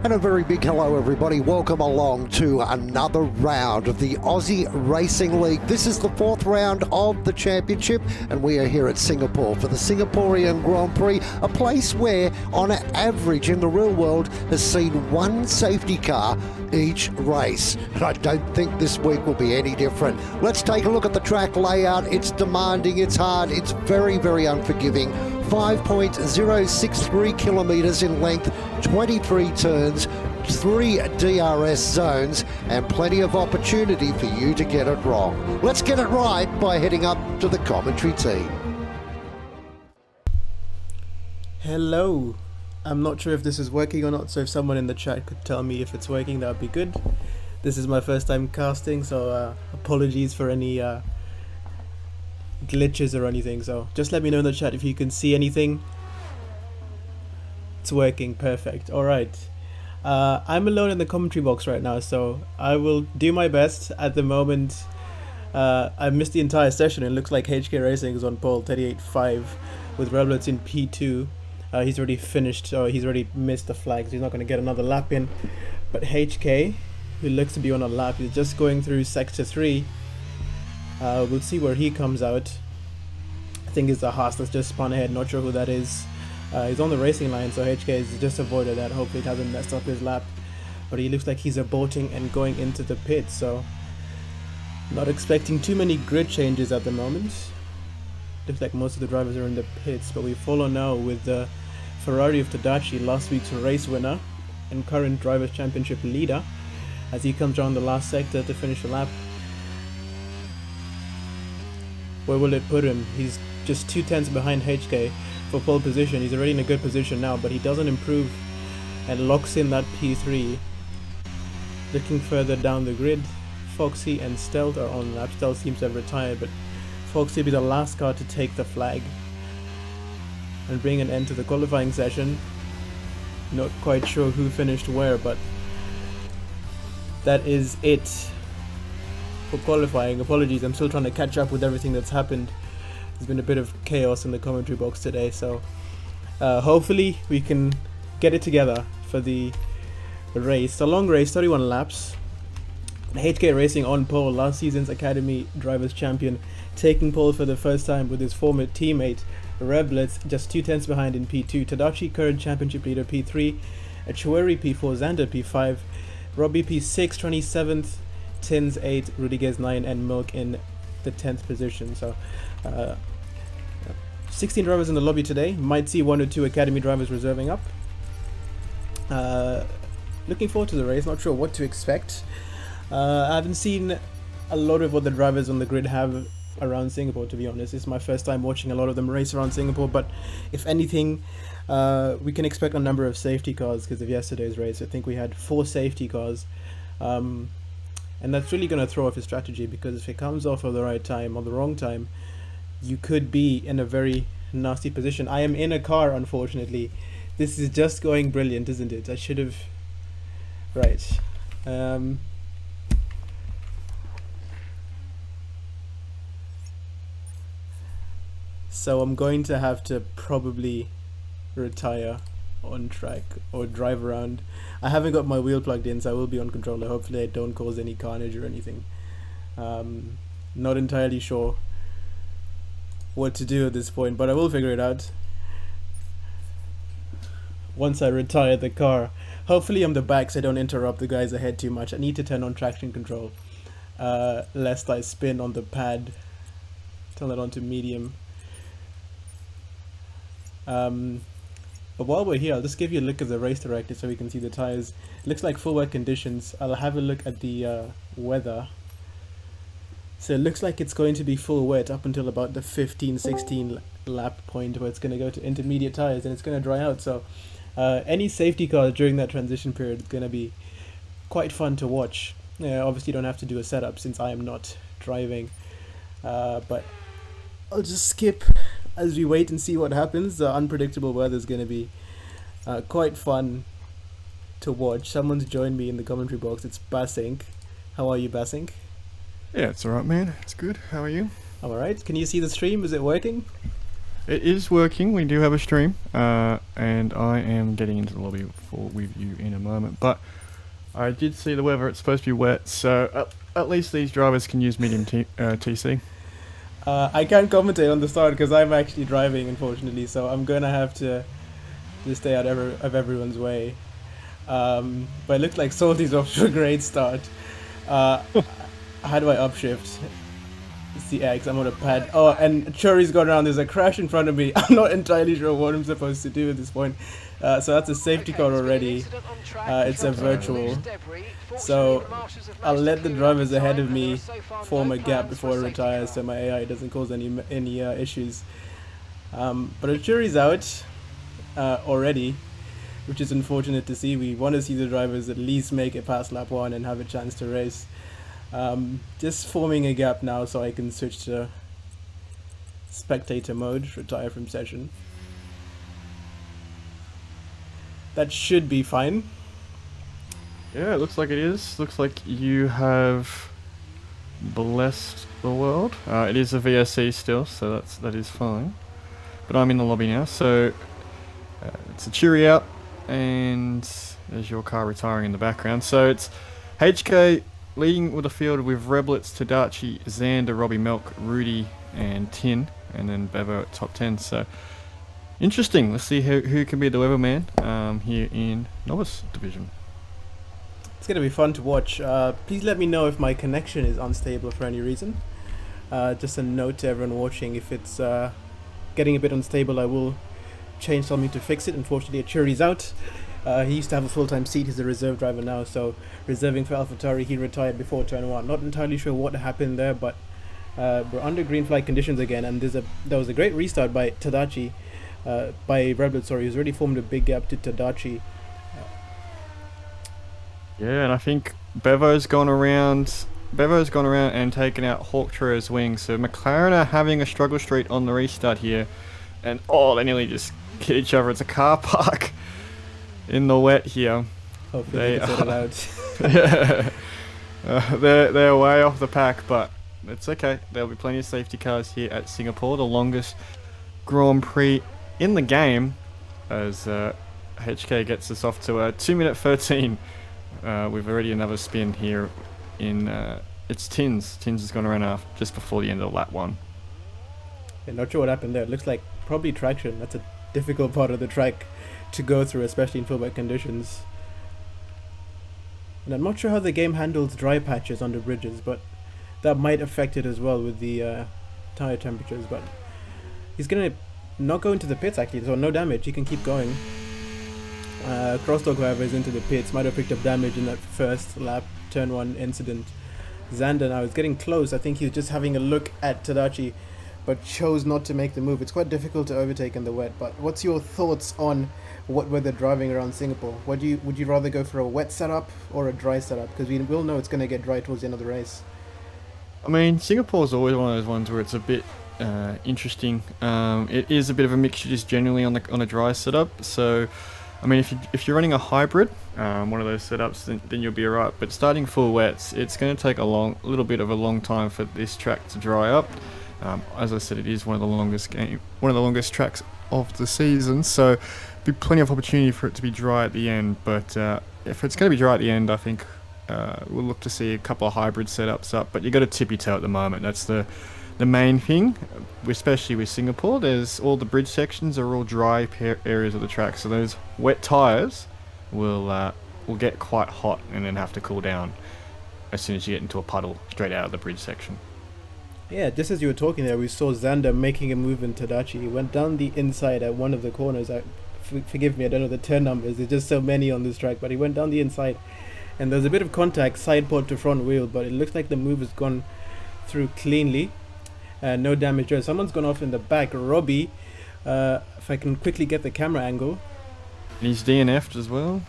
And a very big hello, everybody. Welcome along to another round of the Aussie Racing League. This is the fourth round of the championship, and we are here at Singapore for the Singaporean Grand Prix, a place where, on average in the real world, has seen one safety car each race. And I don't think this week will be any different. Let's take a look at the track layout. It's demanding, it's hard, it's very, very unforgiving. 5.063 kilometres in length, 23 turns, 3 DRS zones, and plenty of opportunity for you to get it wrong. Let's get it right by heading up to the commentary team. Hello. I'm not sure if this is working or not, so if someone in the chat could tell me if it's working, that would be good. This is my first time casting, so apologies for any glitches or anything, so just let me know in the chat if you can see anything. It's working, perfect. Alright, I'm alone in the commentary box right now, so I will do my best. At the moment I missed the entire session. It looks like HK Racing is on pole, 38.5, with Reblots in P2. He's already finished, so he's already missed the flags. He's not going to get another lap in, but HK, who looks to be on a lap, is just going through sector 3. We'll see where he comes out. I think it's a Haas that's just spun ahead, not sure who that is. He's on the racing line, so HK has just avoided that. Hopefully it hasn't messed up his lap. But he looks like he's aborting and going into the pit, so not expecting too many grid changes at the moment. Looks like most of the drivers are in the pits, but we follow now with the Ferrari of Tadashi, last week's race winner and current Drivers' Championship leader, as he comes around the last sector to finish the lap. Where will it put him? He's just 2 tenths behind HK for pole position. He's already in a good position now, but he doesn't improve and locks in that P3. Looking further down the grid, Foxy and Stealth are on lap. Stealth seems to have retired, but Foxy will be the last car to take the flag and bring an end to the qualifying session. Not quite sure who finished where, but that is it for qualifying. Apologies, I'm still trying to catch up with everything that's happened. There's been a bit of chaos in the commentary box today, so hopefully we can get it together for the race. It's a long race, 31 laps. HK Racing on pole, last season's Academy Drivers Champion, taking pole for the first time with his former teammate Reblitz, just 2 tenths behind in P2. Tadashi, current championship leader, P3. Achueri, P4. Xander, P5. Robbie, P6. 27th. Tins, 8. Rodriguez, 9. And Milk in the 10th position. So 16 drivers in the lobby today. Might see 1 or 2 Academy drivers reserving up. Looking forward to the race. Not sure what to expect. I haven't seen a lot of what the drivers on the grid have around Singapore, to be honest. It's my first time watching a lot of them race around Singapore, but if anything, we can expect a number of safety cars because of yesterday's race. I think we had 4 safety cars, and that's really going to throw off his strategy, because if it comes off at the right time or the wrong time, you could be in a very nasty position. I am in a car, unfortunately. This is just going brilliant, isn't it? I should have... Right. So I'm going to have to probably retire on track or drive around. I haven't got my wheel plugged in, so I will be on controller. Hopefully I don't cause any carnage or anything. Not entirely sure what to do at this point, but I will figure it out. once I retire the car. Hopefully on the back so I don't interrupt the guys ahead too much. I need to turn on traction control, lest I spin on the pad. Turn it on to medium. But while we're here, I'll just give you a look at the race director so we can see the tires. It looks like full wet conditions. I'll have a look at the weather. So it looks like it's going to be full wet up until about the 15-16 lap point, where it's going to go to intermediate tires and it's going to dry out. So any safety cars during that transition period is going to be quite fun to watch. Obviously you don't have to do a setup since I am not driving, but I'll just skip as we wait and see what happens. The unpredictable weather is going to be quite fun to watch. Someone's joined me in the commentary box. It's Basink. How are you, Basink? Yeah, it's alright, man. It's good. How are you? I'm alright. Can you see the stream? Is it working? It is working. We do have a stream, and I am getting into the lobby with you in a moment. But I did see the weather. It's supposed to be wet, so at least these drivers can use medium TC. I can't commentate on the start because I'm actually driving, unfortunately, so I'm going to have to just stay out of everyone's way. But it looks like Salty's off to a great start. How do I upshift? It's the X, I'm on a pad. Oh, and Churi's gone around. There's a crash in front of me. I'm not entirely sure what I'm supposed to do at this point. So that's a safety car already. It's a virtual. So I'll let the drivers ahead of me form a gap before I retire so my AI doesn't cause any issues. But the jury's out already, which is unfortunate to see. We want to see the drivers at least make it past lap 1 and have a chance to race. Just forming a gap now so I can switch to spectator mode, retire from session. That should be fine. Yeah, it looks like it is. Looks like you have blessed the world. It is a VSC still, so that is fine. But I'm in the lobby now, so it's a cheery out, and there's your car retiring in the background. So it's HK leading with the field with Reblitz, Tadachi, Xander, Robbie Milk, Rudy, and Tin, and then Bevo at top 10. So interesting. Let's see who can be the weatherman here in Novice Division. It's going to be fun to watch. Please let me know if my connection is unstable for any reason. Just a note to everyone watching, if it's getting a bit unstable, I will change something to fix it. Unfortunately, Churi's out. He used to have a full-time seat. He's a reserve driver now, so reserving for AlphaTauri. He retired before turn 1. Not entirely sure what happened there, but we're under green flag conditions again, and there was a great restart by Tadachi, by Reblet, sorry. He's already formed a big gap to Tadachi. Yeah, and I think Bevo's gone around and taken out Hawktra's wing. So McLaren are having a struggle streak on the restart here, and they nearly just hit each other. It's a car park in the wet here. Hopefully they can sort it out. They're way off the pack, but it's okay. There'll be plenty of safety cars here at Singapore, the longest Grand Prix in the game, as HK gets us off to a 2-minute 13. We've already another spin here in it's Tins. Tins has gone around just before the end of lap 1. Yeah, not sure what happened there. It looks like probably traction. That's a difficult part of the track to go through, especially in full wet conditions. And I'm not sure how the game handles dry patches under bridges, but that might affect it as well with the tire temperatures. But he's gonna not go into the pits actually, so no damage. He can keep going. Crosstalk, however, is into the pits. Might have picked up damage in that first lap, turn 1 incident. Xander now is getting close. I think he's just having a look at Tadachi, but chose not to make the move. It's quite difficult to overtake in the wet. But what's your thoughts on what weather driving around Singapore? Would you rather go for a wet setup or a dry setup? Because we will know it's going to get dry towards the end of the race. I mean, Singapore's always one of those ones where it's a bit interesting. It is a bit of a mixture just generally on a dry setup. So, I mean, if you're running a hybrid, one of those setups, then you'll be alright. But starting full wets, it's going to take a little bit of a long time for this track to dry up. As I said, it is one of the longest tracks of the season, so be plenty of opportunity for it to be dry at the end. But if it's going to be dry at the end, I think we'll look to see a couple of hybrid setups up. But you got to tippy toe at the moment. That's the the main thing, especially with Singapore, there's all the bridge sections are all dry areas of the track, so those wet tyres will get quite hot and then have to cool down as soon as you get into a puddle straight out of the bridge section. Yeah, just as you were talking there, we saw Xander making a move in Tadachi. He went down the inside at one of the corners. Forgive me, I don't know the turn numbers. There's just so many on this track, but he went down the inside, and there's a bit of contact, side pod to front wheel, but it looks like the move has gone through cleanly. No damage there. Someone's gone off in the back. Robbie, if I can quickly get the camera angle. He's DNF'd as well.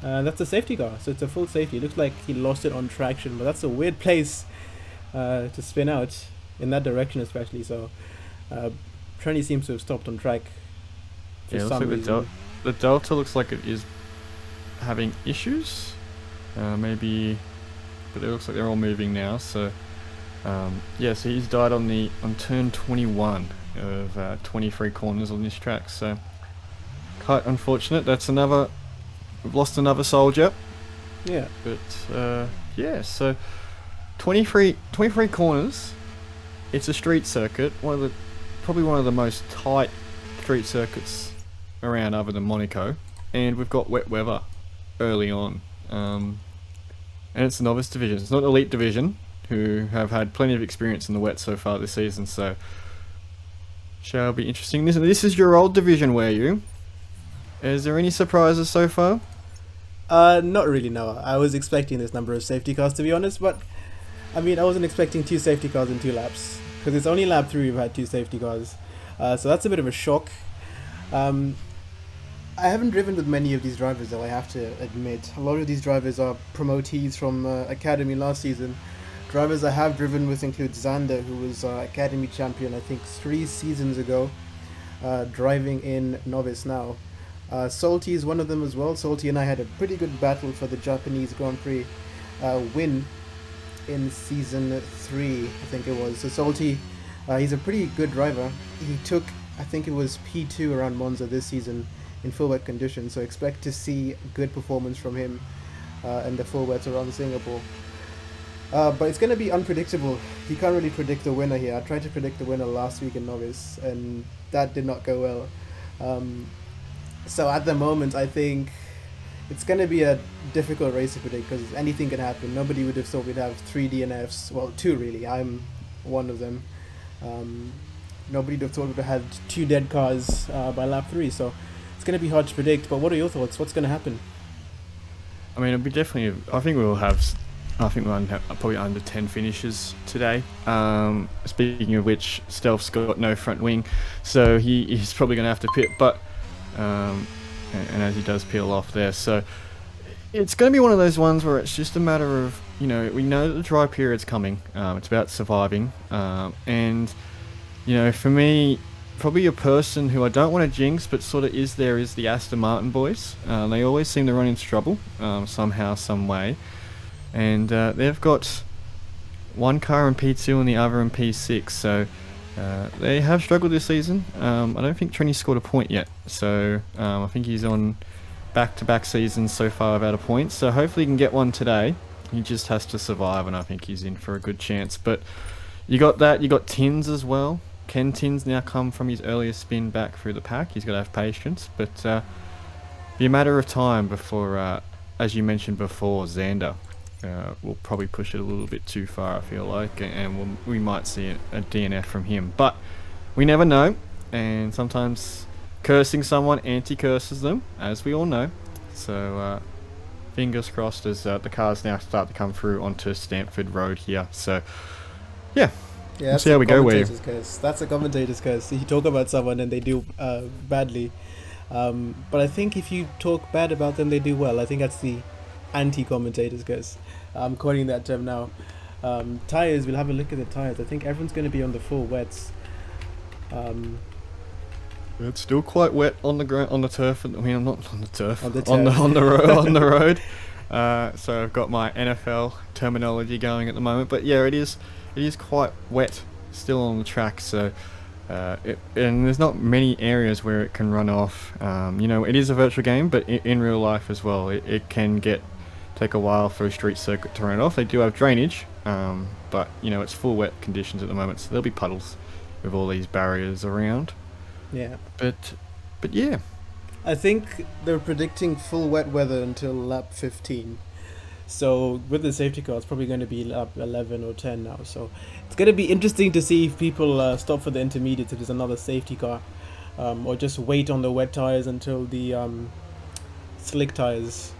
That's a safety car, so it's a full safety. It looks like he lost it on traction, but that's a weird place to spin out in that direction, especially. So Trenny seems to have stopped on track for some reason. The Delta looks like it is having issues. Maybe, but it looks like they're all moving now. So yeah, so he's died on turn 21 of 23 corners on this track. So quite unfortunate. We've lost another soldier. Yeah. But yeah, so 23 corners. It's a street circuit, probably one of the most tight street circuits around other than Monaco, and we've got wet weather early on. And it's the novice division. It's not elite division, who have had plenty of experience in the wet so far this season, so shall be interesting. This is your old division, were you? Is there any surprises so far? Not really, no. I was expecting this number of safety cars, to be honest, but I mean, I wasn't expecting 2 safety cars in 2 laps, because it's only lap 3 we've had 2 safety cars. So that's a bit of a shock. I haven't driven with many of these drivers, though, I have to admit. A lot of these drivers are promotees from Academy last season. Drivers I have driven with include Xander, who was Academy champion, I think, 3 seasons ago, driving in Novice now. Salty is one of them as well. Salty and I had a pretty good battle for the Japanese Grand Prix win in season 3, I think it was. So Salty, he's a pretty good driver. He took, I think it was P2 around Monza this season in full wet conditions, so expect to see good performance from him in the full wets around Singapore. But it's going to be unpredictable. You can't really predict the winner here. I tried to predict the winner last week in Novice, and that did not go well. So at the moment, I think it's going to be a difficult race to predict, because anything can happen. Nobody would have thought we'd have 3 DNFs. Well, 2 really. I'm one of them. Nobody would have thought we'd have had 2 dead cars by lap 3. So it's going to be hard to predict. But what are your thoughts? What's going to happen? I mean, it'll be definitely. I think we'll have probably under 10 finishes today. Speaking of which, Stealth's got no front wing, so he's probably going to have to pit. But and as he does peel off there, so it's going to be one of those ones where it's just a matter of, we know that the dry period's coming. It's about surviving, and for me, probably a person who I don't want to jinx, but sort of is the Aston Martin boys. They always seem to run into trouble somehow, some way, and they've got one car in P2 and the other in P6, so they have struggled this season. I don't think Trini scored a point yet, so I think he's on back-to-back seasons so far without a point, so hopefully he can get one today. He just has to survive, and I think he's in for a good chance. But you got Tins as well. Can Tins now come from his earlier spin back through the pack? He's got to have patience, but be a matter of time before, as you mentioned before, Xander will probably push it a little bit too far, I feel like, and we might see a DNF from him. But we never know, and sometimes cursing someone anti-curses them, as we all know. So fingers crossed as the cars now start to come through onto Stamford Road here. So yeah, we'll see how we go. That's a commentator's curse. You talk about someone and they do badly, but I think if you talk bad about them, they do well. I think that's the anti-commentator's curse. I'm coining that term now. Tires, we'll have a look at the tires. I think everyone's going to be on the full wets. It's still quite wet on the ground, on the turf. I mean, I'm not on the turf. On the road. So I've got my NFL terminology going at the moment. But yeah, it is quite wet still on the track. So and there's not many areas where it can run off. It is a virtual game, but in real life as well, it can take a while for a street circuit to run off. They do have drainage, But it's full wet conditions at the moment, so there'll be puddles with all these barriers around. Yeah. But yeah. I think they're predicting full wet weather until lap 15. So with the safety car, it's probably going to be lap 11 or 10 now. So it's going to be interesting to see if people stop for the intermediates if there's another safety car, or just wait on the wet tires until the slick tires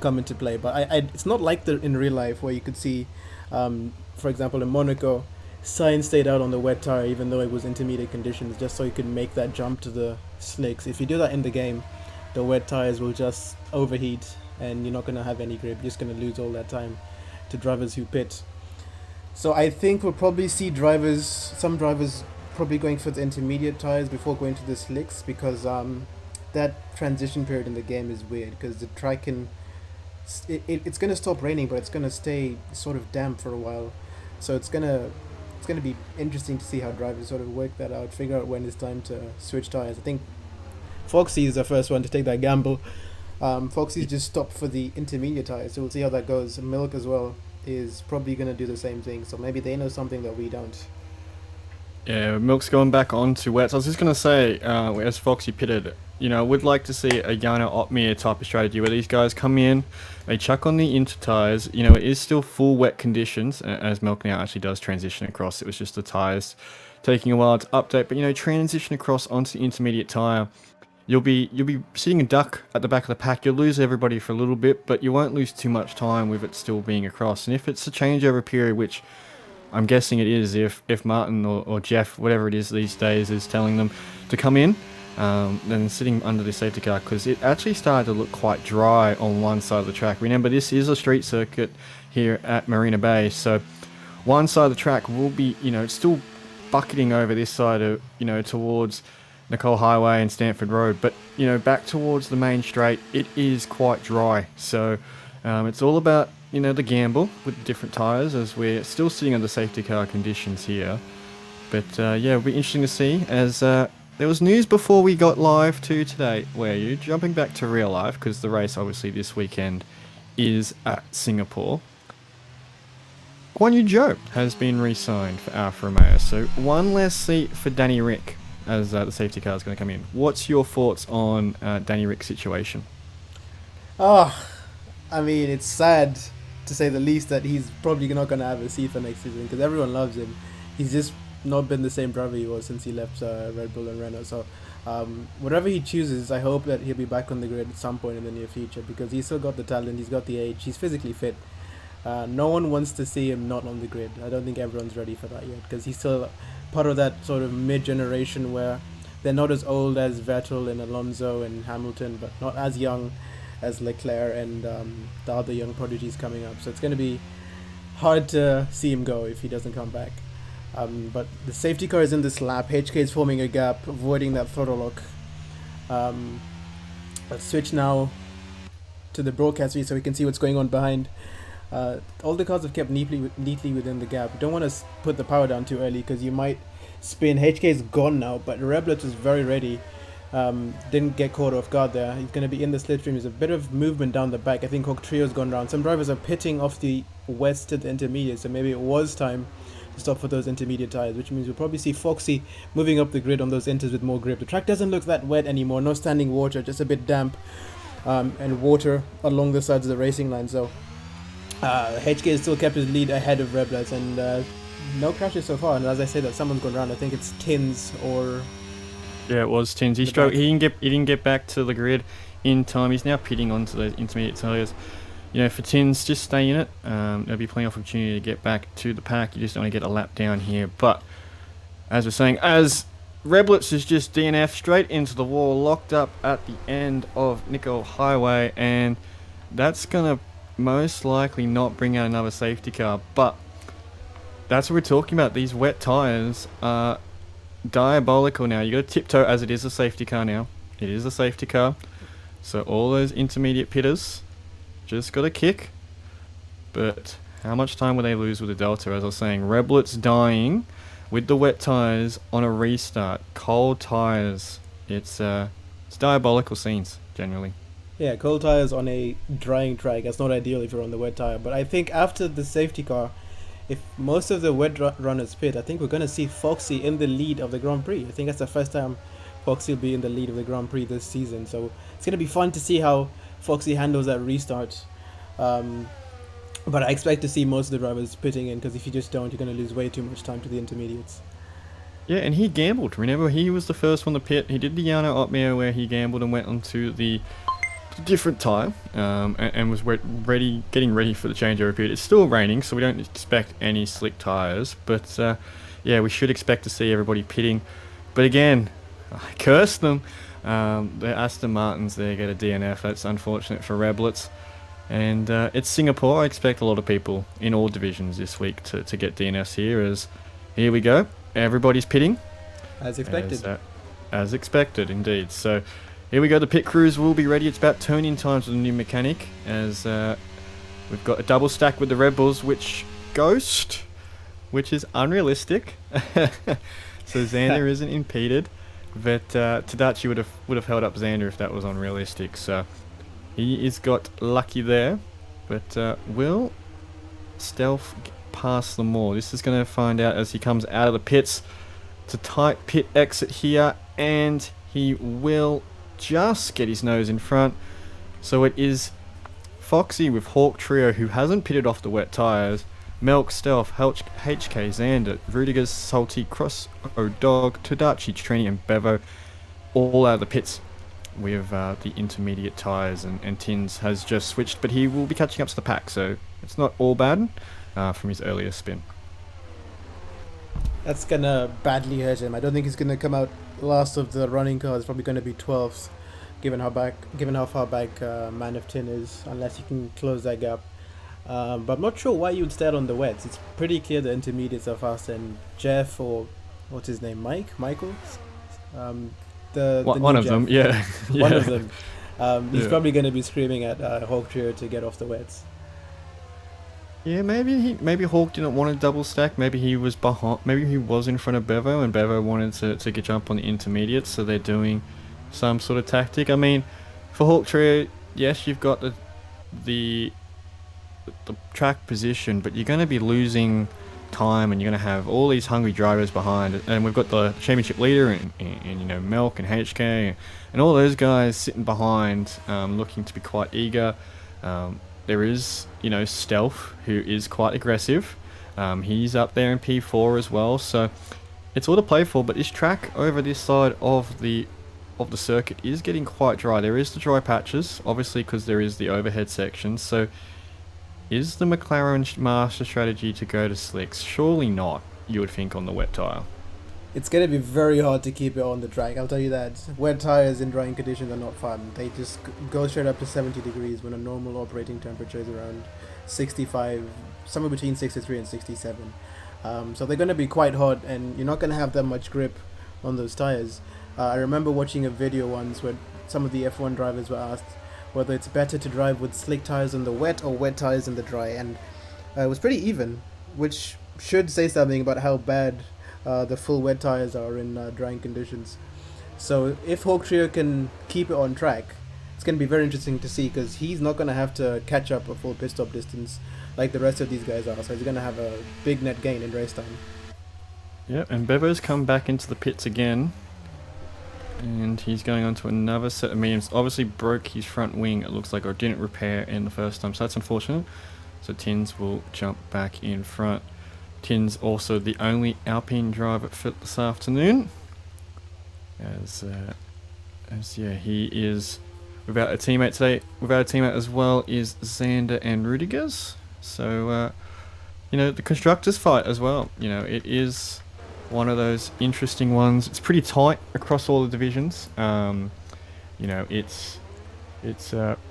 come into play. But it's not like in real life where you could see, for example, in Monaco, Sainz stayed out on the wet tire even though it was intermediate conditions, just so you could make that jump to the slicks. If you do that in the game, the wet tires will just overheat and you're not going to have any grip. You're just going to lose all that time to drivers who pit. So I think we'll probably see some drivers probably going for the intermediate tires before going to the slicks, because that transition period in the game is weird, because the track it's going to stop raining, but it's going to stay sort of damp for a while. So it's going to be interesting to see how drivers sort of work that out, figure out when it's time to switch tires. I think Foxy is the first one to take that gamble. Foxy's just stopped for the intermediate tires, so we'll see how that goes. Milk as well is probably going to do the same thing, so maybe they know something that we don't. Yeah, Milk's going back onto wets. I was just going to say, as Foxy pitted, would like to see a Jana Otmir type of strategy where these guys come in, they chuck on the inter tyres. It is still full wet conditions, as Milk now actually does transition across. It was just the tyres taking a while to update, but transition across onto the intermediate tyre. You'll be sitting a duck at the back of the pack. You'll lose everybody for a little bit, but you won't lose too much time with it still being across. And if it's a changeover period, which I'm guessing it is, if Martin or Jeff, whatever it is these days, is telling them to come in, then sitting under the safety car, because it actually started to look quite dry on one side of the track. Remember, this is a street circuit here at Marina Bay, so one side of the track will be, it's still bucketing over this side of, towards Nicole Highway and Stanford Road, but back towards the main straight, it is quite dry. So it's all about the gamble with the different tyres, as we're still sitting under safety car conditions here. But yeah, it'll be interesting to see, as there was news before we got live to today. Where you jumping back to real life, because the race obviously this weekend is at Singapore. Guan Yu Zhou has been re-signed for Alfa Romeo, so one less seat for Danny Rick, as the safety car is going to come in. What's your thoughts on Danny Rick's situation? I mean, it's sad to say the least that he's probably not going to have a seat for next season, because everyone loves him. He's just not been the same driver he was since he left Red Bull and Renault. So whatever he chooses, I hope that he'll be back on the grid at some point in the near future, because he's still got the talent, he's got the age, he's physically fit. No one wants to see him not on the grid. I don't think everyone's ready for that yet, because he's still part of that sort of mid-generation where they're not as old as Vettel and Alonso and Hamilton, but not as young as Leclerc and the other young prodigies coming up. So it's going to be hard to see him go if he doesn't come back. But the safety car is in this lap. HK is forming a gap, avoiding that throttle lock. Let's switch now to the broadcast view so we can see what's going on behind. All the cars have kept neatly within the gap. Don't want to put the power down too early, because you might spin. HK is gone now, but Reblet was very ready. Didn't get caught off guard there. He's going to be in the slipstream. There's a bit of movement down the back. I think Hawk Trio's gone round. Some drivers are pitting off the west to the intermediate, so maybe it was time to stop for those intermediate tires, which means we'll probably see Foxy moving up the grid on those inters with more grip. The track doesn't look that wet anymore. No standing water, just a bit damp, and water along the sides of the racing line. So HK has still kept his lead ahead of Reblet, and no crashes so far. And as I say that, someone's gone round. I think it's Tins or... Yeah, it was Tins. He didn't get back to the grid in time. He's now pitting onto those intermediate tyres. For Tins, just stay in it. There'll be plenty of opportunity to get back to the pack. You just don't want to get a lap down here. But as we're saying, as Reblets is just DNF straight into the wall, locked up at the end of Nickel Highway, and that's gonna most likely not bring out another safety car. But that's what we're talking about. These wet tyres are diabolical now. You got to tiptoe, as it is a safety car now. It is a safety car. So all those intermediate pitters just got a kick. But how much time will they lose with the Delta? As I was saying, Reblet's dying with the wet tyres on a restart. Cold tyres. It's diabolical scenes, generally. Yeah, cold tires on a drying track. That's not ideal if you're on the wet tire. But I think after the safety car, if most of the wet runners pit, I think we're going to see Foxy in the lead of the Grand Prix. I think that's the first time Foxy will be in the lead of the Grand Prix this season. So it's going to be fun to see how Foxy handles that restart. But I expect to see most of the drivers pitting in, because if you just don't, you're going to lose way too much time to the intermediates. Yeah, and he gambled. Remember, he was the first one to pit. He did the Yano Otmere where he gambled and went onto the different tyre and was getting ready for the changeover period. It's still raining, so we don't expect any slick tyres. But yeah, we should expect to see everybody pitting. But again, I curse them. The Aston Martins, they get a DNF. That's unfortunate for Reblets. And it's Singapore. I expect a lot of people in all divisions this week to get DNFs here. As here we go, everybody's pitting As expected. As expected, indeed. So here we go. The pit crews will be ready. It's about turn-in times with the new mechanic, as we've got a double stack with the Red Bulls, which is unrealistic. So Xander isn't impeded, but Tadachi would have held up Xander if that was unrealistic. So he is got lucky there, but will Stealth pass them all? This is going to find out as he comes out of the pits. It's a tight pit exit here, and he will just get his nose in front. So it is Foxy with Hawk Trio, who hasn't pitted off the wet tyres. Melk, Stealth, HK, Xander, Rudiger's, Salty, Cross, O'Dog, Tadachi, Trini, and Bevo all out of the pits with the intermediate tyres, and Tins has just switched, but he will be catching up to the pack, so it's not all bad from his earlier spin. That's going to badly hurt him. I don't think he's going to come out last of the running car. It's probably going to be 12th, given how far back Man of Tin is, unless he can close that gap. But I'm not sure why you would start on the wets. It's pretty clear the intermediates are faster, and Jeff, or what's his name, Michael? One of them, yeah. One of them. He's probably going to be screaming at Hawk Trio to get off the wets. Yeah, maybe Hawk didn't want to double stack. Maybe he was behind. Maybe he was in front of Bevo, and Bevo wanted to get jump on the intermediates. So they're doing some sort of tactic. I mean, for Hawk Trio, yes, you've got the track position, but you're going to be losing time, and you're going to have all these hungry drivers behind. And we've got the championship leader and Melk and HK and all those guys sitting behind, looking to be quite eager. There is, Stealth, who is quite aggressive. He's up there in P4 as well, so it's all to play for. But this track over this side of the circuit is getting quite dry. There is the dry patches, obviously, because there is the overhead section. So is the McLaren master strategy to go to slicks? Surely not, you would think, on the wet tyre. It's going to be very hard to keep it on the track, I'll tell you that. Wet tyres in drying conditions are not fun. They just go straight up to 70 degrees when a normal operating temperature is around 65, somewhere between 63 and 67. So they're going to be quite hot, and you're not going to have that much grip on those tyres. I remember watching a video once where some of the F1 drivers were asked whether it's better to drive with slick tyres in the wet or wet tyres in the dry, and it was pretty even, which should say something about how bad the full wet tyres are in drying conditions. So if Hawk Trio can keep it on track, it's going to be very interesting to see, because he's not going to have to catch up a full pit stop distance like the rest of these guys are, so he's going to have a big net gain in race time. Yep, and Bevo's come back into the pits again, and he's going on to another set of mediums. Obviously broke his front wing, it looks like, or didn't repair in the first time, so that's unfortunate. So Tins will jump back in front. Tins also the only Alpine driver fit this afternoon, as he is without a teammate today. Without a teammate as well is Xander and Rudigers. So the constructors fight as well. It is one of those interesting ones. It's pretty tight across all the divisions. It's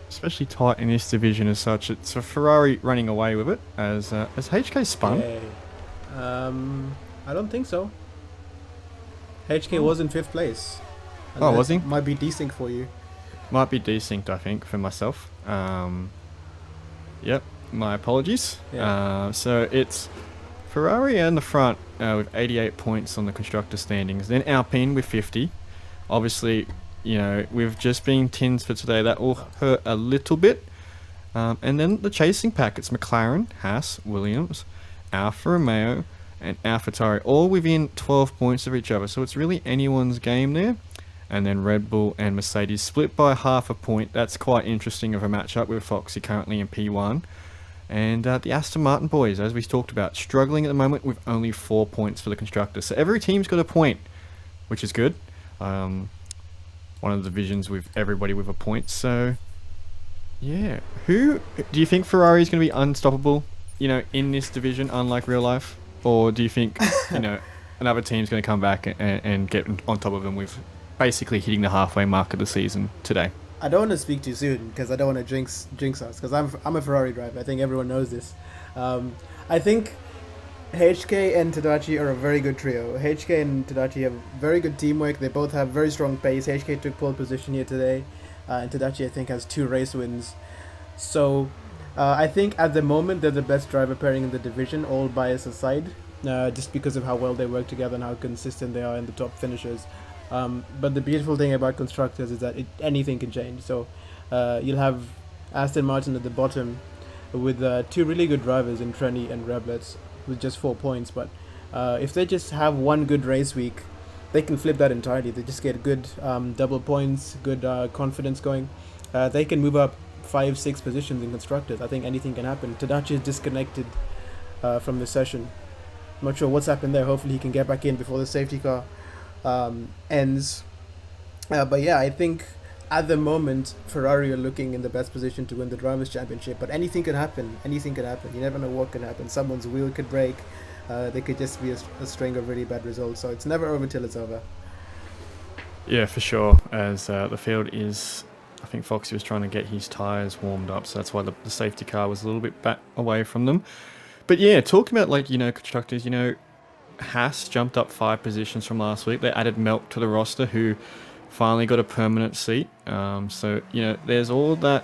especially tight in this division as such. It's a Ferrari running away with it as HK spun. Yay. I don't think so. HK was in 5th place. And was he? Might be desync for you. Might be desynced, I think, for myself. Yep, my apologies. Yeah. So it's Ferrari in the front with 88 points on the constructor standings. Then Alpine with 50. Obviously, with just being Tins for today, that will hurt a little bit. And then the chasing pack, it's McLaren, Haas, Williams, Alfa Romeo and AlphaTauri, all within 12 points of each other. So it's really anyone's game there. And then Red Bull and Mercedes split by half a point. That's quite interesting of a matchup with Foxy currently in P1. And the Aston Martin boys, as we talked about, struggling at the moment with only 4 points for the constructors. So every team's got a point, which is good. One of the divisions with everybody with a point. So, yeah. Who do you think Ferrari is going to be unstoppable, in this division, unlike real life? Or do you think, another team's going to come back and get on top of them with basically hitting the halfway mark of the season today? I don't want to speak too soon because I don't want to jinx us, because I'm a Ferrari driver. I think everyone knows this. I think HK and Tadachi are a very good trio. HK and Tadachi have very good teamwork. They both have very strong pace. HK took pole position here today, and Tadachi I think has 2 race wins. So I think at the moment they're the best driver pairing in the division, all bias aside, just because of how well they work together and how consistent they are in the top finishers. But the beautiful thing about constructors is that anything can change. So you'll have Aston Martin at the bottom with 2 really good drivers in Trenny and Reblets with just 4 points. But if they just have one good race week, they can flip that entirely. They just get good double points, good confidence going. They can move up 5-6 positions in constructors. I think anything can happen. Tadachi is disconnected from the session. I'm not sure what's happened there. Hopefully he can get back in before the safety car ends. But yeah, I think at the moment Ferrari are looking in the best position to win the Drivers' Championship, but anything could happen. You never know what can happen. Someone's wheel could break. There could just be a string of really bad results, so it's never over till it's over. Yeah, for sure, as the field is, I think Foxy was trying to get his tyres warmed up, so that's why the safety car was a little bit back away from them. But yeah, talking about constructors, Haas jumped up 5 positions from last week. They added Melk to the roster, who finally got a permanent seat. So there's all that.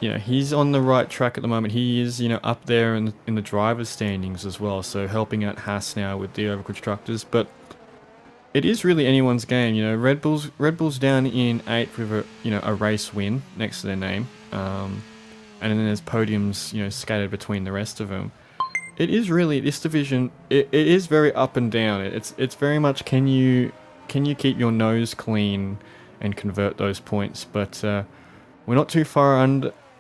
He's on the right track at the moment. He is, up there in the drivers' standings as well. So helping out Haas now with the over constructors. But it is really anyone's game. Red Bull's down in 8th with a race win next to their name. And then there's podiums, scattered between the rest of them. It is really, this division, it is very up and down. It's very much, can you keep your nose clean and convert those points? But we're not too far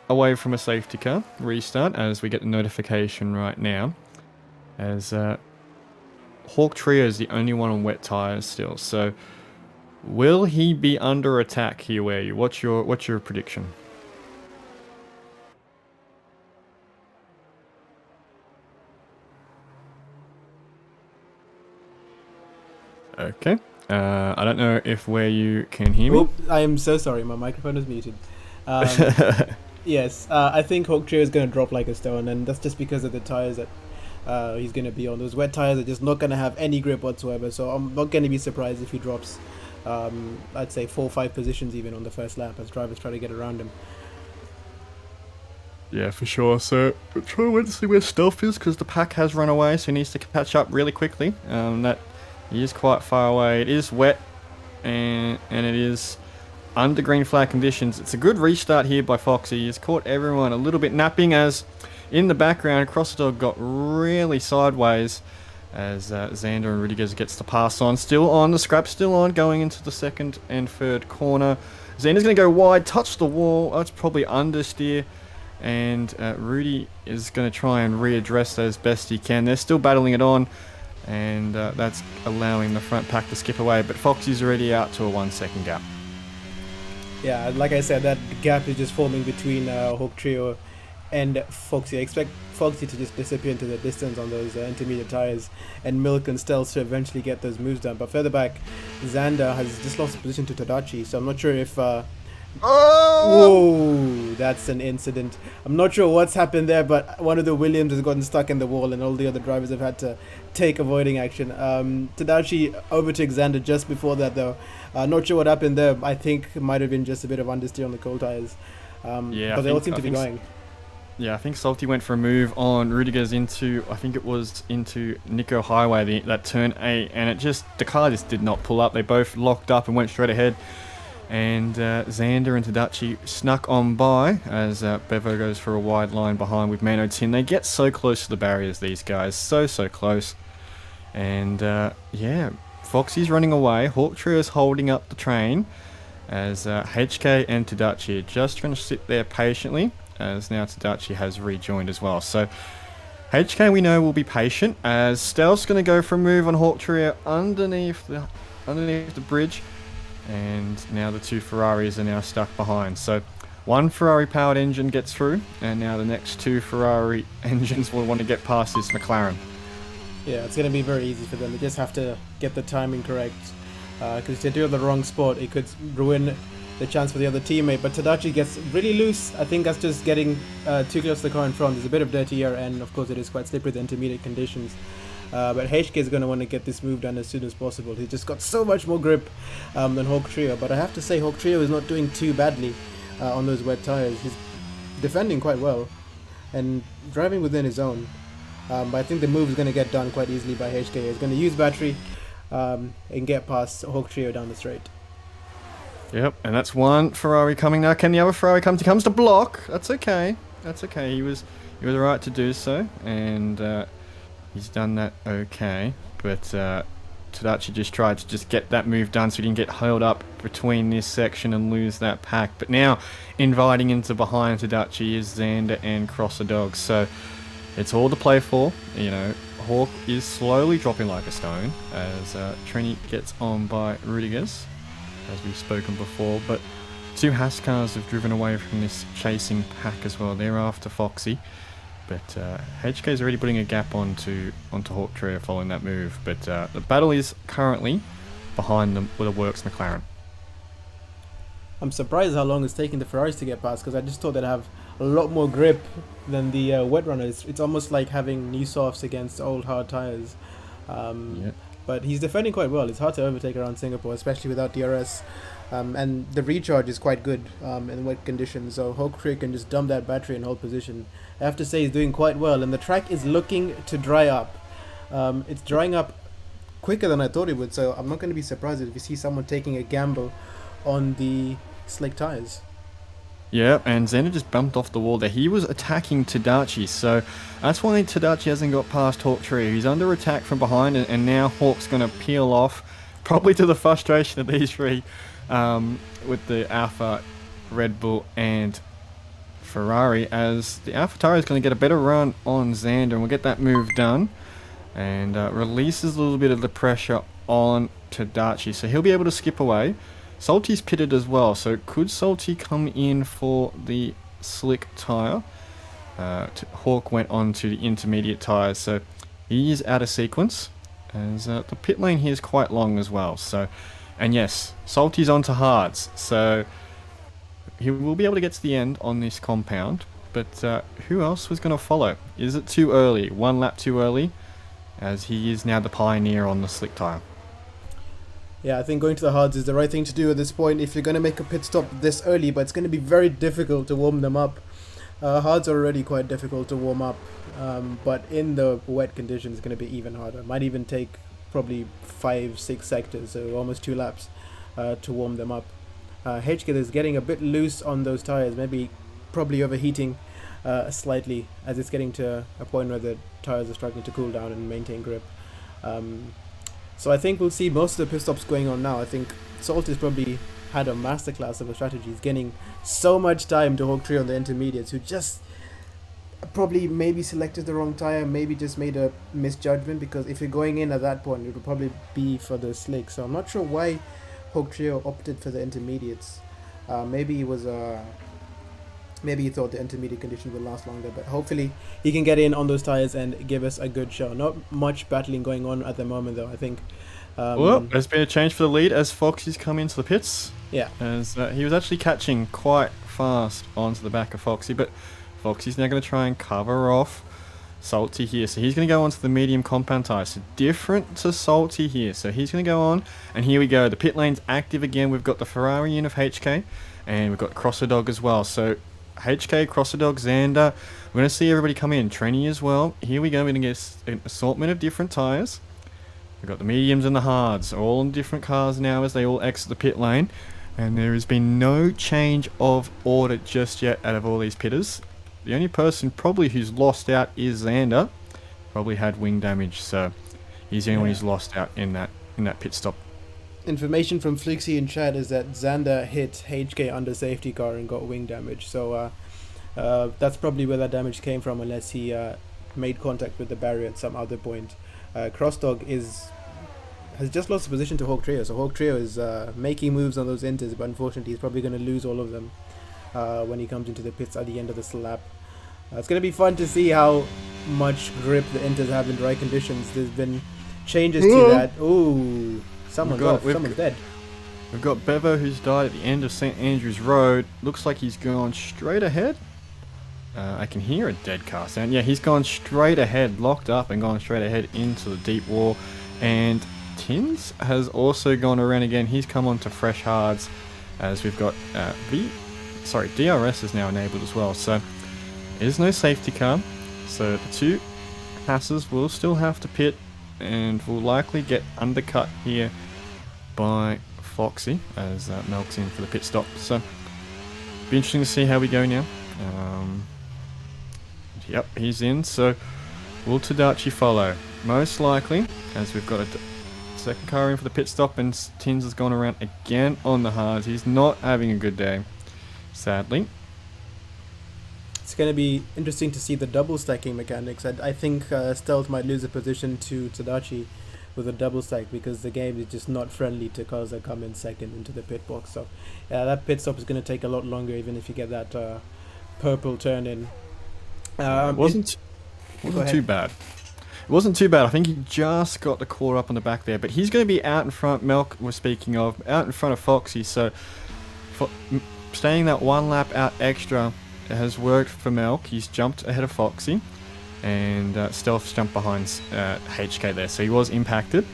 away from a safety car restart, as we get the notification right now. As Hawk Trio is the only one on wet tyres still. So will he be under attack here, Where what's your prediction? Okay. I don't know if you can hear me. I am so sorry. My microphone is muted. Yes, I think Hawk Trio is going to drop like a stone, and that's just because of the tyres that he's going to be on. Those wet tyres are just not going to have any grip whatsoever, so I'm not going to be surprised if he drops, I'd say 4 or 5 positions even on the first lap as drivers try to get around him. Yeah, for sure. So try to wait to see where Stealth is, because the pack has run away, so he needs to catch up really quickly. He is quite far away. It is wet, and it is under green flag conditions. It's a good restart here by Foxy. He's caught everyone a little bit napping, as in the background, Crossdog got really sideways as Xander and Rudiger gets to pass on. Still on, the scrap still on, going into the 2nd and 3rd corner. Xander's going to go wide, touch the wall. That's probably understeer. And Rudy is going to try and readdress that as best he can. They're still battling it on. And that's allowing the front pack to skip away. But Foxy's already out to a 1-second gap. Yeah, like I said, that gap is just forming between Hawk Trio and Foxy. I expect Foxy to just disappear into the distance on those intermediate tyres, and Milk and Stealth to eventually get those moves done. But further back, Xander has just lost position to Tadachi, so I'm not sure if... Whoa, that's an incident. I'm not sure what's happened there, but one of the Williams has gotten stuck in the wall, and all the other drivers have had to take avoiding action. Tadachi overtook Xander just before that, though. Not sure what happened there. I think it might have been just a bit of understeer on the cold tyres. But they all seem to be going. Yeah, I think Salty went for a move on Rudiger's into Nico Highway, that turn 8, and the car just did not pull up. They both locked up and went straight ahead. And Xander and Tadachi snuck on by as Bevo goes for a wide line behind with Mano Tin. They get so close to the barriers, these guys. So close. And yeah, Foxy's running away. Hawk Trio is holding up the train as HK and Tadachi are just going to sit there patiently, as now Tadachi has rejoined as well. So HK, we know, will be patient as Stealth's going to go for a move on Hawk Trio underneath the bridge. And now the two Ferraris are now stuck behind. So one Ferrari-powered engine gets through, and now the next two Ferrari engines will want to get past this McLaren. Yeah, it's going to be very easy for them. They just have to get the timing correct. Because if they do it the wrong spot, it could ruin the chance for the other teammate. But Tadachi gets really loose. I think that's just getting too close to the car in front. There's a bit of dirty air, and of course it is quite slippery with the intermediate conditions. But HK is going to want to get this move done as soon as possible. He's just got so much more grip than Hawk Trio. But I have to say, Hawk Trio is not doing too badly on those wet tyres. He's defending quite well and driving within his own. But I think the move is going to get done quite easily by HK. He's going to use battery and get past Hawk Trio down the straight. Yep, and that's one Ferrari coming now. Can the other Ferrari come? He comes to block. That's okay. That's okay. He was right to do so, and he's done that okay. But Tadachi just tried to just get that move done so he didn't get held up between this section and lose that pack. But now inviting into behind Tadachi is Xander and Crosser Dog. So it's all to play for. You know, Hawk is slowly dropping like a stone as Trini gets on by Rudiger's, as we've spoken before. But two Haas cars have driven away from this chasing pack as well. They're after Foxy. But HK is already putting a gap onto Hawk Trio following that move. But the battle is currently behind them with a Works McLaren. I'm surprised how long it's taking the Ferraris to get past, because I just thought they'd have a lot more grip than the wet runners. It's almost like having new softs against old hard tyres. Yep. But he's defending quite well. It's hard to overtake around Singapore, especially without DRS. And the recharge is quite good in wet conditions, so Hawk Trio can just dump that battery and hold position. I have to say he's doing quite well, and the track is looking to dry up. It's drying up quicker than I thought it would, so I'm not going to be surprised if we see someone taking a gamble on the slick tyres. Yeah, and Xander just bumped off the wall there. He was attacking Tadachi, so that's why Tadachi hasn't got past Hawk Trio. He's under attack from behind, and now Hawk's going to peel off, probably to the frustration of these three, with the Alpha, Red Bull, and Ferrari, as the AlphaTauri is going to get a better run on Xander, and we'll get that move done, and releases a little bit of the pressure on Tadachi, so he'll be able to skip away. Salty's pitted as well, so could Salty come in for the slick tyre? Hawk went on to the intermediate tyres, so he is out of sequence, as the pit lane here is quite long as well. So, and yes, Salty's onto hards, so he will be able to get to the end on this compound. But who else was going to follow? Is it too early? One lap too early, as he is now the pioneer on the slick tyre. Yeah, I think going to the hards is the right thing to do at this point if you're going to make a pit stop this early, but it's going to be very difficult to warm them up. Hards are already quite difficult to warm up, but in the wet conditions it's going to be even harder. Might even take probably 5-6 sectors, so almost 2 laps to warm them up. HK is getting a bit loose on those tyres, probably overheating slightly, as it's getting to a point where the tyres are struggling to cool down and maintain grip. So I think we'll see most of the pit stops going on now. I think Salt has probably had a masterclass of a strategy. He's getting so much time to Hawk Trio on the intermediates, who just probably maybe selected the wrong tyre, maybe just made a misjudgment, because if you're going in at that point, it would probably be for the slick. So I'm not sure why Hawk Trio opted for the intermediates. Maybe he was maybe he thought the intermediate conditions would last longer, but hopefully he can get in on those tyres and give us a good show. Not much battling going on at the moment, though, I think. Well, there's been a change for the lead as Foxy's come into the pits. Yeah. As he was actually catching quite fast onto the back of Foxy, but Foxy's now going to try and cover off Salty here. So he's going to go onto the medium compound tyre. So different to Salty here. So he's going to go on, and here we go. The pit lane's active again. We've got the Ferrari in of HK, and we've got Crosser Dog as well. So HK, Crosser Dog, Xander. We're going to see everybody come in. Trini as well. Here we go. We're going to get an assortment of different tyres. We've got the mediums and the hards, all in different cars now as they all exit the pit lane. And there has been no change of order just yet out of all these pitters. The only person probably who's lost out is Xander. Probably had wing damage, so he's the only one who's lost out in that pit stop. Information from Flixie in chat is that Xander hit HK under safety car and got wing damage. So that's probably where that damage came from, unless he made contact with the barrier at some other point. Crossdog has just lost the position to Hawk Trio, so Hawk Trio is making moves on those inters, but unfortunately he's probably going to lose all of them when he comes into the pits at the end of this lap. It's going to be fun to see how much grip the inters have in dry conditions. There's been changes to that. Ooh, someone's dead. We've got Bevo, who's died at the end of St. Andrews Road. Looks like he's gone straight ahead. I can hear a dead car sound. Yeah, he's gone straight ahead, locked up and gone straight ahead into the deep wall. And Tins has also gone around again. He's come on to fresh hards, as we've got DRS is now enabled as well. So there's no safety car. So the two passes will still have to pit and will likely get undercut here by Foxy as Melk's in for the pit stop. So be interesting to see how we go now. Yep, he's in. So will Tadachi follow? Most likely, as we've got a second car in for the pit stop, and Tins has gone around again on the hards. He's not having a good day, sadly. It's going to be interesting to see the double stacking mechanics. I think Stealth might lose a position to Tadachi with a double stack, because the game is just not friendly to cars that come in second into the pit box. So yeah, that pit stop is going to take a lot longer, even if you get that purple turn in. It wasn't too bad. It wasn't too bad. I think he just got the core up on the back there, but he's going to be out in front. Melk was speaking of out in front of Foxy, so staying that one lap out extra has worked for Melk. He's jumped ahead of Foxy, and Stealth's jumped behind HK there, so he was impacted.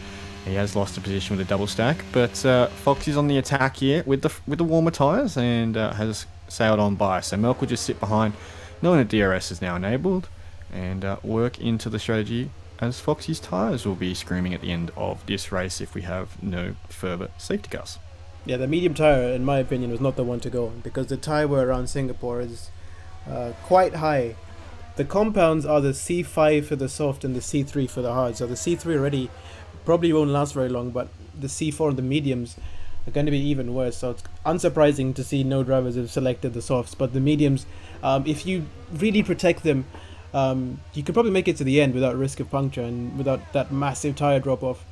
He has lost a position with a double stack, but Foxy's on the attack here with the warmer tyres and has sailed on by. So Melk will just sit behind, knowing that DRS is now enabled, and work into the strategy, as Foxy's tyres will be screaming at the end of this race if we have no further safety cars. Yeah, the medium tyre, in my opinion, was not the one to go on, because the tyre wear around Singapore is quite high. The compounds are the C5 for the soft and the C3 for the hard. So the C3 already probably won't last very long, but the C4 and the mediums are going to be even worse. So it's unsurprising to see no drivers have selected the softs, but the mediums, if you really protect them, you could probably make it to the end without risk of puncture and without that massive tyre drop-off.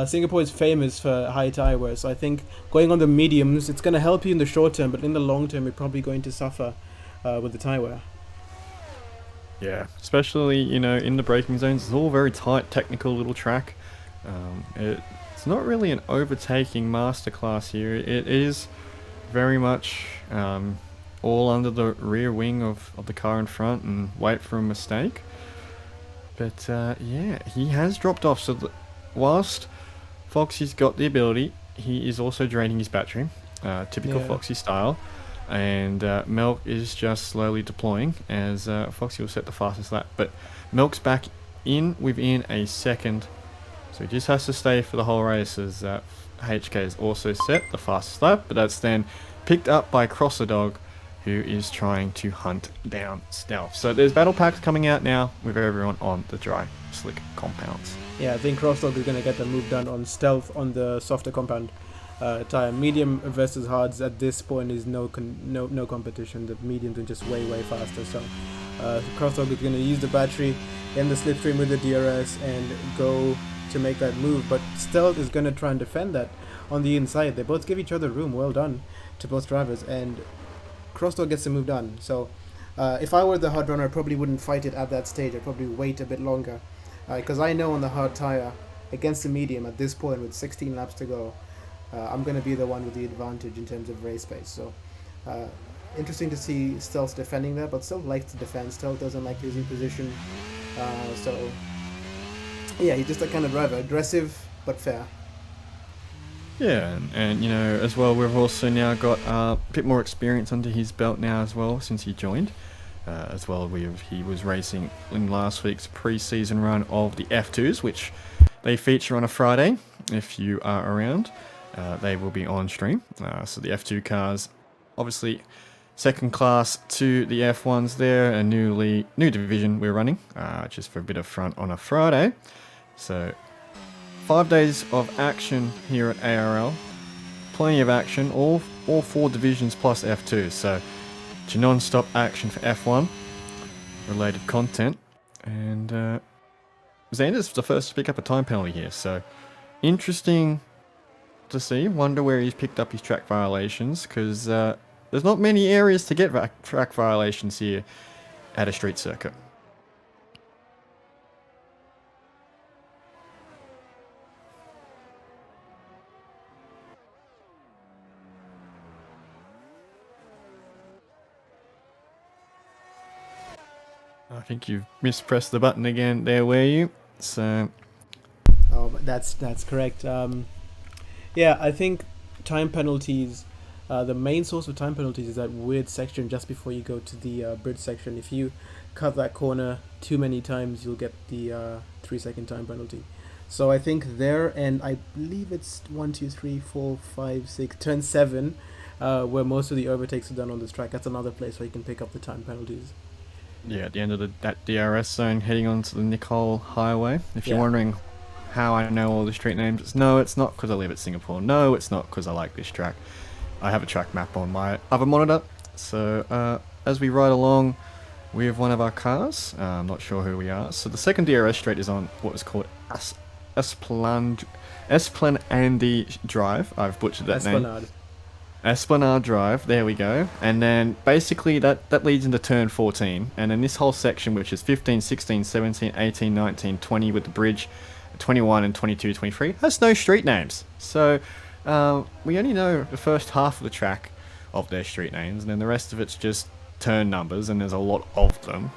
Singapore is famous for high tyre wear, so I think going on the mediums, it's going to help you in the short term, but in the long term, you're probably going to suffer with the tyre wear. Yeah, especially, in the braking zones, it's all very tight, technical little track. It's not really an overtaking masterclass here. It is very much all under the rear wing of the car in front and wait for a mistake. But yeah, he has dropped off. So whilst Foxy's got the ability, he is also draining his battery, typical Foxy style. And Melk is just slowly deploying as Foxy will set the fastest lap. But Melk's back in within a second, so he just has to stay for the whole race, as HK has also set the fastest lap, but that's then picked up by Crosser Dog, who is trying to hunt down Stealth. So there's battle packs coming out now with everyone on the dry slick compounds. Yeah, I think Crossdog is going to get the move done on Stealth on the softer compound tyre. Medium versus hards at this point is no competition. The mediums are just way faster. So Crossdog is going to use the battery in the slipstream with the DRS and go to make that move. But Stealth is going to try and defend that on the inside. They both give each other room. Well done to both drivers. And Crossdog gets the move done. So if I were the hard runner, I probably wouldn't fight it at that stage. I'd probably wait a bit longer. Because I know on the hard tyre, against the medium at this point with 16 laps to go, I'm going to be the one with the advantage in terms of race pace. So interesting to see Stealth defending that, but Stealth likes to defend. Stealth doesn't like losing position. So yeah, he's just that kind of driver. Aggressive, but fair. Yeah, and as well, we've also now got a bit more experience under his belt now as well since he joined. As well, he was racing in last week's pre-season run of the F2s, which they feature on a Friday if you are around. they will be on stream. So the F2 cars, obviously second class to the F1s there, a new division we're running, just for a bit of fun on a Friday. So 5 days of action here at ARL. Plenty of action, all 4 divisions plus F2. So it's non-stop action for F1 related content. And Xander's the first to pick up a time penalty here. So interesting to see. Wonder where he's picked up his track violations, because there's not many areas to get track violations here at a street circuit. I think you've mispressed the button again there, were you? So... Oh, that's correct. Yeah, I think time penalties, the main source of time penalties is that weird section just before you go to the bridge section. If you cut that corner too many times, you'll get the 3-second time penalty. So I think there, and I believe it's 1, 2, 3, 4, 5, 6, turn 7, where most of the overtakes are done on this track. That's another place where you can pick up the time penalties. Yeah, at the end of that DRS zone heading onto the Nicole Highway. If you're wondering how I know all the street names, no, it's not because I live at Singapore. No, it's not because I like this track. I have a track map on my other monitor. So as we ride along with one of our cars, I'm not sure who we are. So the second DRS straight is on what was called Esplanade Drive. I've butchered that name. Esplanade Drive, there we go. And then basically that leads into turn 14. And then this whole section, which is 15, 16, 17, 18, 19, 20 with the bridge, 21 and 22, 23, has no street names. So we only know the first half of the track of their street names, and then the rest of it's just turn numbers, and there's a lot of them.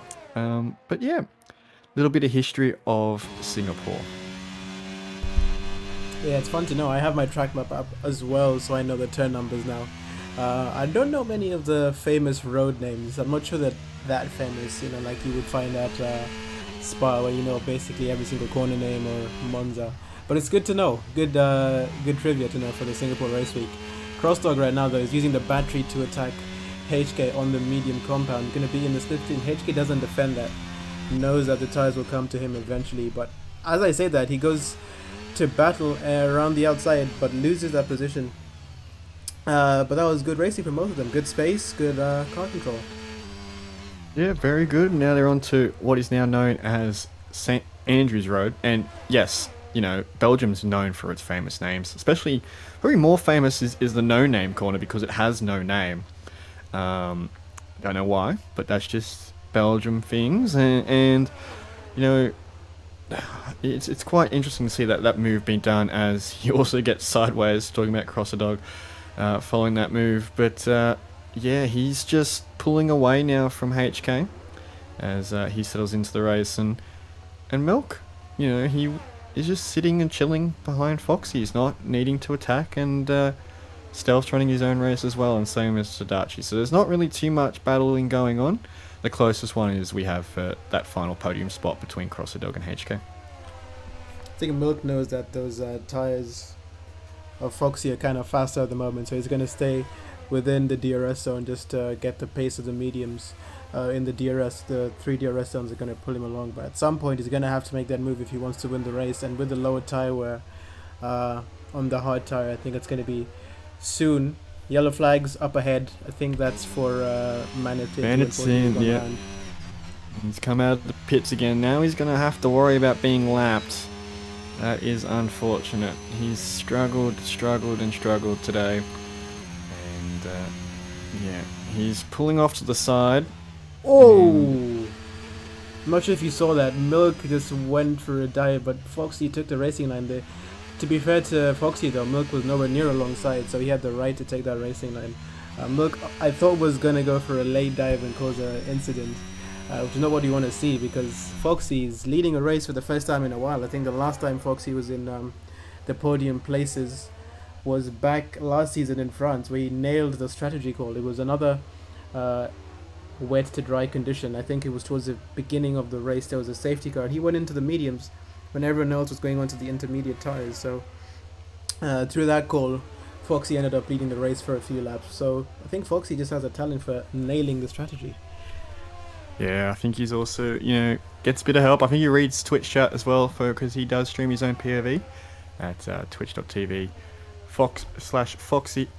But yeah, a little bit of history of Singapore. Yeah, it's fun to know. I have my track map up as well, so I know the turn numbers now. I don't know many of the famous road names. I'm not sure that famous, like you would find at Spa, where you know basically every single corner name, or Monza. But it's good to know. Good trivia to know for the Singapore Race Week. Crossdog right now, though, is using the battery to attack HK on the medium compound. Going to be in the split between. HK doesn't defend that. Knows that the tires will come to him eventually. But as I say that, he goes to battle around the outside, but loses that position. But that was good racing for most of them. Good space, good car control. Yeah, very good. Now they're on to what is now known as St. Andrews Road. And yes, Belgium's known for its famous names. Especially, probably more famous is the no-name corner, because it has no name. Don't know why, but that's just Belgium things. And it's quite interesting to see that move being done, as he also gets sideways, talking about Crosser Dog, following that move. But yeah, he's just pulling away now from HK as he settles into the race. And Milk, he is just sitting and chilling behind Foxy. He's not needing to attack, and Stealth's running his own race as well, and same as Tadachi. So there's not really too much battling going on. The closest one is we have that final podium spot between Crosser Dog and HK. I think Milk knows that those tires of Foxy are kind of faster at the moment, so he's going to stay within the DRS zone just to get the pace of the mediums in the DRS. The 3 DRS zones are going to pull him along, but at some point he's going to have to make that move if he wants to win the race. And with the lower tire wear on the hard tire, I think it's going to be soon. Yellow flags up ahead. I think that's for Manatee. Yeah. He's come out of the pits again. Now he's going to have to worry about being lapped. That is unfortunate. He's struggled today. And yeah, he's pulling off to the side. Oh! I'm not sure if you saw that. Milk just went for a dive, but Foxy took the racing line there. To be fair to Foxy, though, Milk was nowhere near alongside, so he had the right to take that racing line. Milk, I thought, was going to go for a late dive and cause an incident, which is not what you want to see, because Foxy is leading a race for the first time in a while. I think the last time Foxy was in the podium places was back last season in France, where he nailed the strategy call. It was another wet to dry condition. I think it was towards the beginning of the race. There was a safety car, and he went into the mediums when everyone else was going on to the intermediate tires. So through that call, Foxy ended up leading the race for a few laps. So I think Foxy just has a talent for nailing the strategy. Yeah, I think he's also, gets a bit of help. I think he reads Twitch chat as well, because he does stream his own POV at twitch.tv Foxy_RL.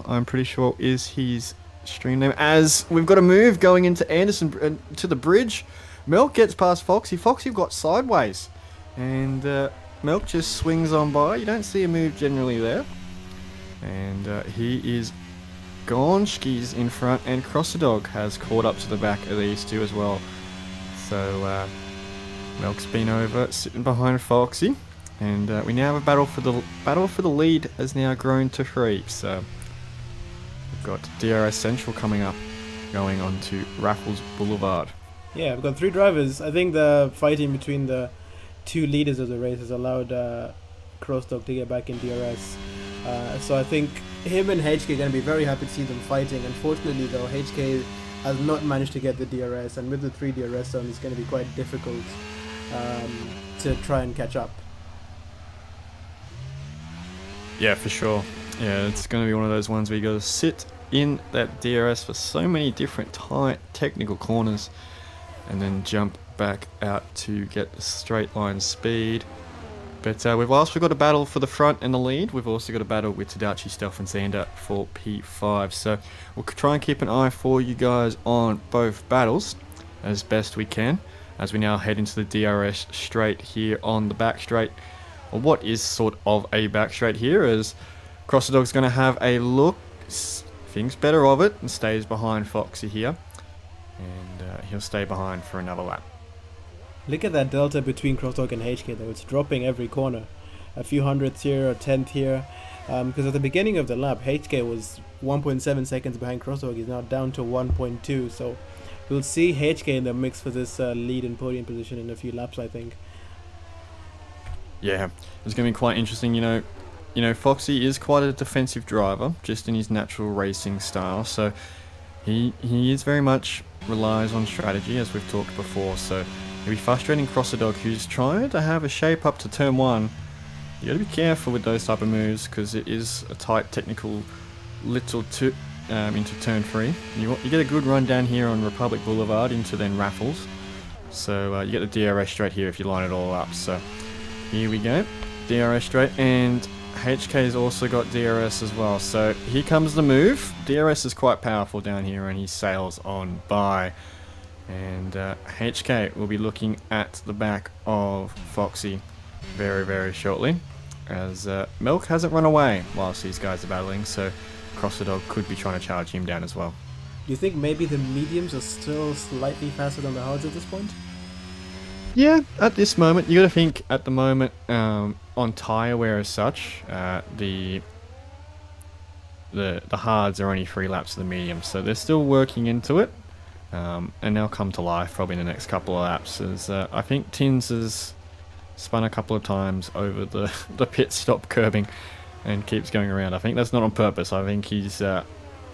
I'm pretty sure is his stream name. As we've got a move going into Anderson to the bridge, Milk gets past Foxy. Foxy got sideways, and Milk just swings on by. You don't see a move generally there, and he is gone. Skis in front, and Crossadog has caught up to the back of these two as well. So Milk's been over, sitting behind Foxy. And we now have a battle for the lead has now grown to 3. So we've got DRS Central coming up, going on to Raffles Boulevard. Yeah, we've got 3 drivers. I think the fighting between the 2 leaders of the race has allowed Crossdog to get back in DRS. So I think him and HK are going to be very happy to see them fighting. Unfortunately, though, HK has not managed to get the DRS, and with the 3 DRS zones, it's going to be quite difficult to try and catch up. Yeah, for sure. Yeah, it's going to be one of those ones where you got to sit in that DRS for so many different tight technical corners, and then jump back out to get the straight line speed. But we've also got a battle for the front and the lead. We've also got a battle with Tadachi, Stealth and Xander for P5. So we'll try and keep an eye for you guys on both battles as best we can, as we now head into the DRS straight here on the back straight. Well, what is sort of a back straight here, as Crossadog's going to have a look, thinks better of it, and stays behind Foxy here. And he'll stay behind for another lap. Look at that delta between Crossdog and HK though. It's dropping every corner. A few hundredths here, a tenth here. Because at the beginning of the lap, HK was 1.7 seconds behind Crossdog. He's now down to 1.2. So we'll see HK in the mix for this lead and podium position in a few laps, I think. Yeah, it's going to be quite interesting. Foxy is quite a defensive driver, just in his natural racing style. So he is very much relies on strategy, as we've talked before. So it'll be frustrating Crossadog, who's trying to have a shape up to turn 1. You got to be careful with those type of moves, because it is a tight technical little into turn 3. You get a good run down here on Republic Boulevard into then Raffles. So you get the DRS straight here if you line it all up. So here we go, DRS straight, and HK's also got DRS as well. So here comes the move. DRS is quite powerful down here, and he sails on by. And HK will be looking at the back of Foxy very, very shortly, as Milk hasn't run away whilst these guys are battling, so Crossadog could be trying to charge him down as well. Do you think maybe the mediums are still slightly faster than the hards at this point? Yeah, at this moment, you got to think at the moment on tyre wear as such, the hards are only 3 laps of the medium, so they're still working into it, and they'll come to life probably in the next couple of laps. As I think Tins has spun a couple of times over the pit stop curbing and keeps going around. I think that's not on purpose. I think he's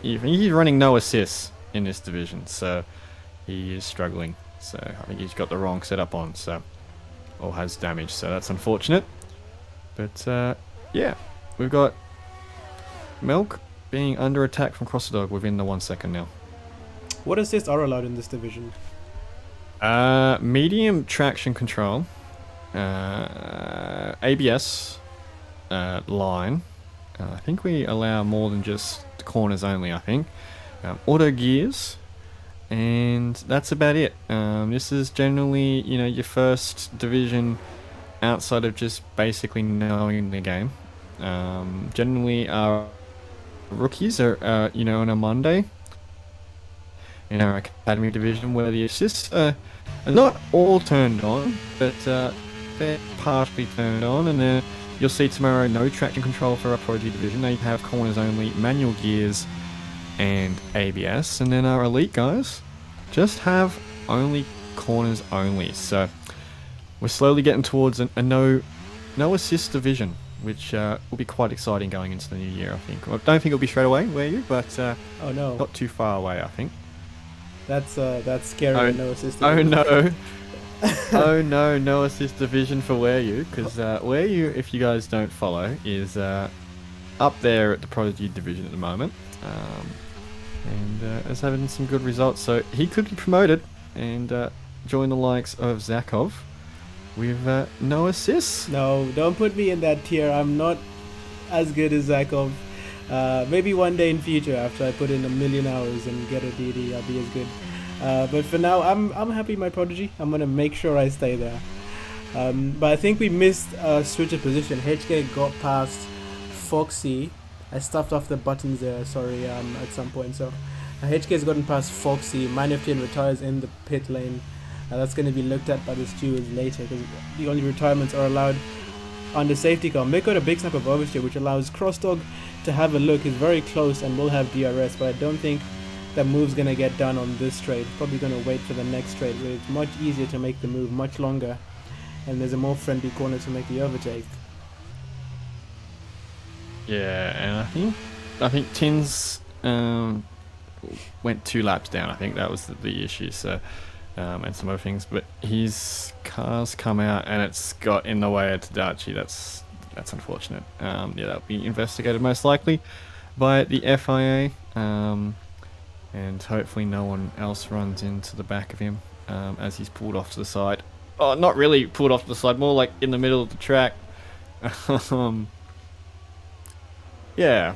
running no assists in this division, so he is struggling. So I think he's got the wrong setup on, or has damage, so that's unfortunate. But yeah, we've got Milk being under attack from Crossadog within the 1 second now. What assists are allowed in this division? Medium traction control, ABS, line. I think we allow more than just corners only, I think. Auto gears. And that's about it. This is generally, your first division outside of just basically knowing the game. Generally, our rookies are, on a Monday in our academy division, where the assists are not all turned on, but they're partially turned on. And then you'll see tomorrow no traction control for our Prodigy division. They have corners only, manual gears, and ABS. And then our elite guys just have only corners only. So we're slowly getting towards a no assist division, which will be quite exciting going into the new year, I think. I don't think it'll be straight away, will you? But oh no, not too far away, I think. That's scary. No assist. Oh no. Oh no, no assist division for Where You, because Where You, if you guys don't follow, is up there at the Prodigy division at the moment, and is having some good results. So he could be promoted and join the likes of Zakov with no assists. No, don't put me in that tier. I'm not as good as Zakov. Maybe one day in future, after I put in 1,000,000 hours and get a DD, I'll be as good. But for now, I'm happy my Prodigy. I'm gonna make sure I stay there. But I think we missed a switch of position. HK got past Foxy. I stuffed off the buttons there, sorry, at some point. So HK has gotten past Foxy. Miniftian retires in the pit lane. That's going to be looked at by the stewards later, because the only retirements are allowed on the safety car. Mick got a big snap of oversteer, which allows Crossdog to have a look. He's very close and will have DRS, but I don't think that move's going to get done on this straight. Probably going to wait for the next straight, where it's much easier to make the move, much longer, and there's a more friendly corner to make the overtake. Yeah, and I think Tins went 2 laps down. I think that was the issue. So. And some other things, but his car's come out and it's got in the way of Tadachi. That's unfortunate. Yeah, that'll be investigated most likely by the FIA, and hopefully no one else runs into the back of him as he's pulled off to the side. Oh, not really pulled off to the side, more like in the middle of the track. Yeah,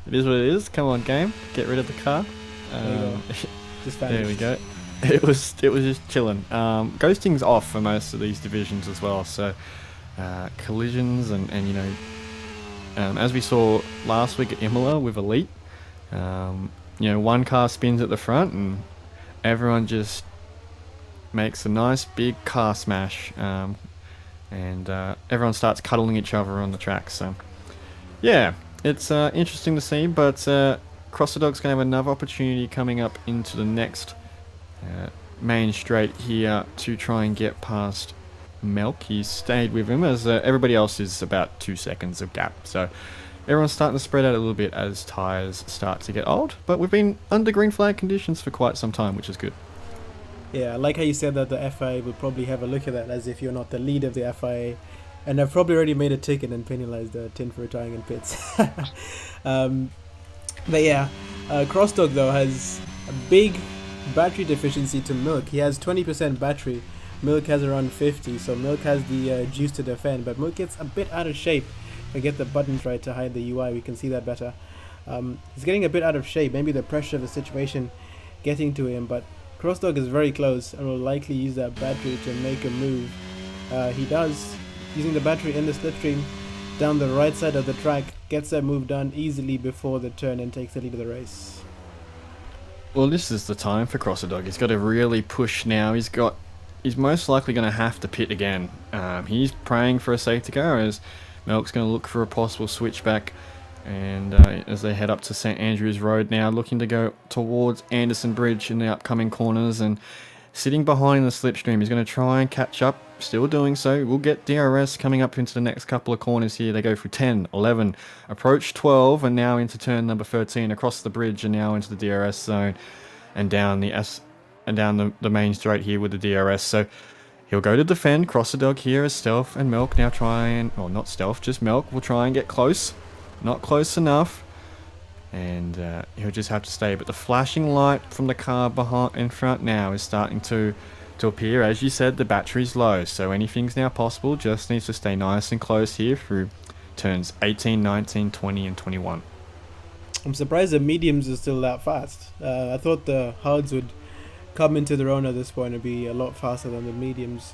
it is what it is. Come on, game, get rid of the car. There we go. It was just chilling. Ghosting's off for most of these divisions as well, so collisions and you know, as we saw last week at Imola with Elite, you know, one car spins at the front and everyone just makes a nice big car smash, and everyone starts cuddling each other on the track. So yeah, it's interesting to see, but Crosser Dog's going to have another opportunity coming up into the next main straight here to try and get past Melk. He's stayed with him as everybody else is about 2 seconds of gap. So everyone's starting to spread out a little bit as tyres start to get old. But we've been under green flag conditions for quite some time, which is good. Yeah, I like how you said that the FIA will probably have a look at that as if you're not the lead of the FIA. And they've probably already made a ticket and penalised the Tin for retiring in pits. But yeah, Crossdog though has a big battery deficiency to Milk. He has 20% battery. Milk has around 50, so Milk has the juice to defend, but Milk gets a bit out of shape. If I get the buttons right to hide the UI, we can see that better. He's getting a bit out of shape, maybe the pressure of the situation getting to him, but Crossdog is very close and will likely use that battery to make a move. He does, using the battery in the slipstream down the right side of the track, gets that move done easily before the turn and takes the lead of the race. Well, this is the time for Crosser Dog. He's got to really push now. He's most likely going to have to pit again. He's praying for a safety car as Melk's going to look for a possible switchback, and as they head up to St Andrews Road now, looking to go towards Anderson Bridge in the upcoming corners, and sitting behind the slipstream, he's going to try and catch up. Still doing so. We'll get DRS coming up into the next couple of corners here. They go through 10, 11, approach 12, and now into turn number 13, across the bridge, and now into the DRS zone, and down the main straight here with the DRS. So he'll go to defend. Crosser Dog here as Stealth and Milk now try and, well, not Stealth, just Milk will try and get close. Not close enough, and he'll just have to stay. But the flashing light from the car in front now is starting to appear. As you said, the battery's low, so anything's now possible. Just needs to stay nice and close here through turns 18, 19, 20 and 21. I'm surprised the mediums are still that fast. I thought the hards would come into their own at this point and be a lot faster than the mediums.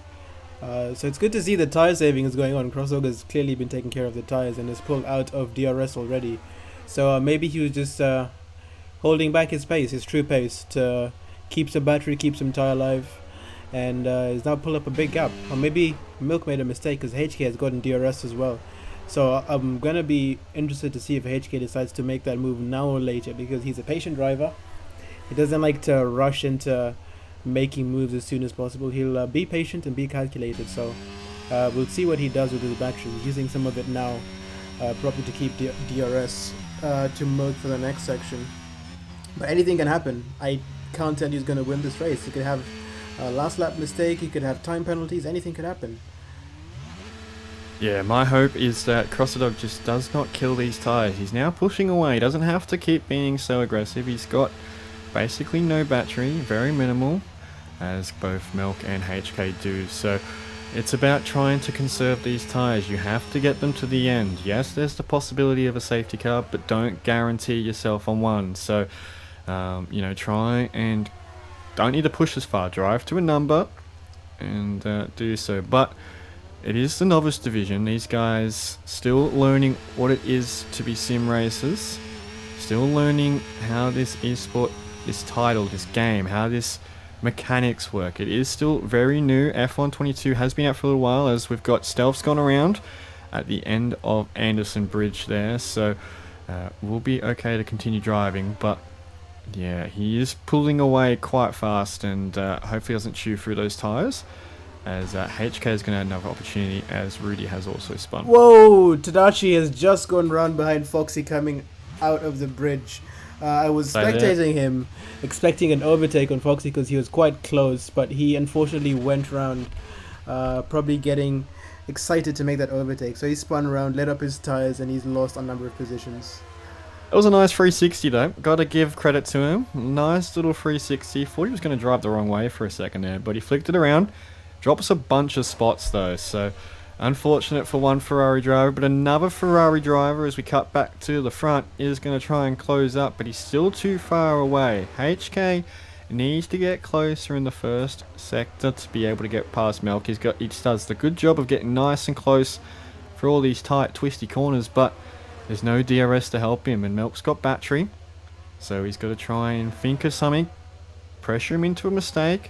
So it's good to see the tyre saving is going on. Crossdog has clearly been taking care of the tyres and is pulled out of DRS already. So maybe he was just holding back his pace, his true pace, to keep some battery, keep some tyre alive. And he's now pulled up a big gap. Or maybe Milk made a mistake because HK has gotten DRS as well. So I'm going to be interested to see if HK decides to make that move now or later, because he's a patient driver. He doesn't like to rush into making moves as soon as possible. He'll be patient and be calculated. So we'll see what he does with his battery. He's using some of it now, probably to keep DRS to Milk for the next section. But anything can happen. I can't tell who's going to win this race. You could have Last lap mistake, he could have time penalties, anything could happen. Yeah, my hope is that Crossadog just does not kill these tyres. He's now pushing away. He doesn't have to keep being so aggressive. He's got basically no battery, very minimal, as both Milk and HK do. So it's about trying to conserve these tyres. You have to get them to the end. Yes, there's the possibility of a safety car, but don't guarantee yourself on one. So, try and don't need to push as far. Drive to a number and do so. But it is the novice division. These guys still learning what it is to be sim racers. Still learning how this esport, this title, this game, how this mechanics work. It is still very new. F1 22 has been out for a little while, as we've got Stealth's gone around at the end of Anderson Bridge there. So we'll be okay to continue driving. But yeah, he is pulling away quite fast, and hopefully doesn't chew through those tyres, as HK is going to have another opportunity, as Rudy has also spun. Whoa! Tadashi has just gone round behind Foxy coming out of the bridge. I was spectating him, expecting an overtake on Foxy because he was quite close, but he unfortunately went round, probably getting excited to make that overtake. So he spun around, let up his tyres, and he's lost a number of positions. It was a nice 360 though. Got to give credit to him. Nice little 360. Thought he was going to drive the wrong way for a second there, but he flicked it around. Drops a bunch of spots though, so unfortunate for one Ferrari driver, but another Ferrari driver, as we cut back to the front, is going to try and close up, but he's still too far away. HK needs to get closer in the first sector to be able to get past Milk. He does the good job of getting nice and close for all these tight, twisty corners, but there's no DRS to help him, and Milk's got battery, so he's got to try and think of something, pressure him into a mistake,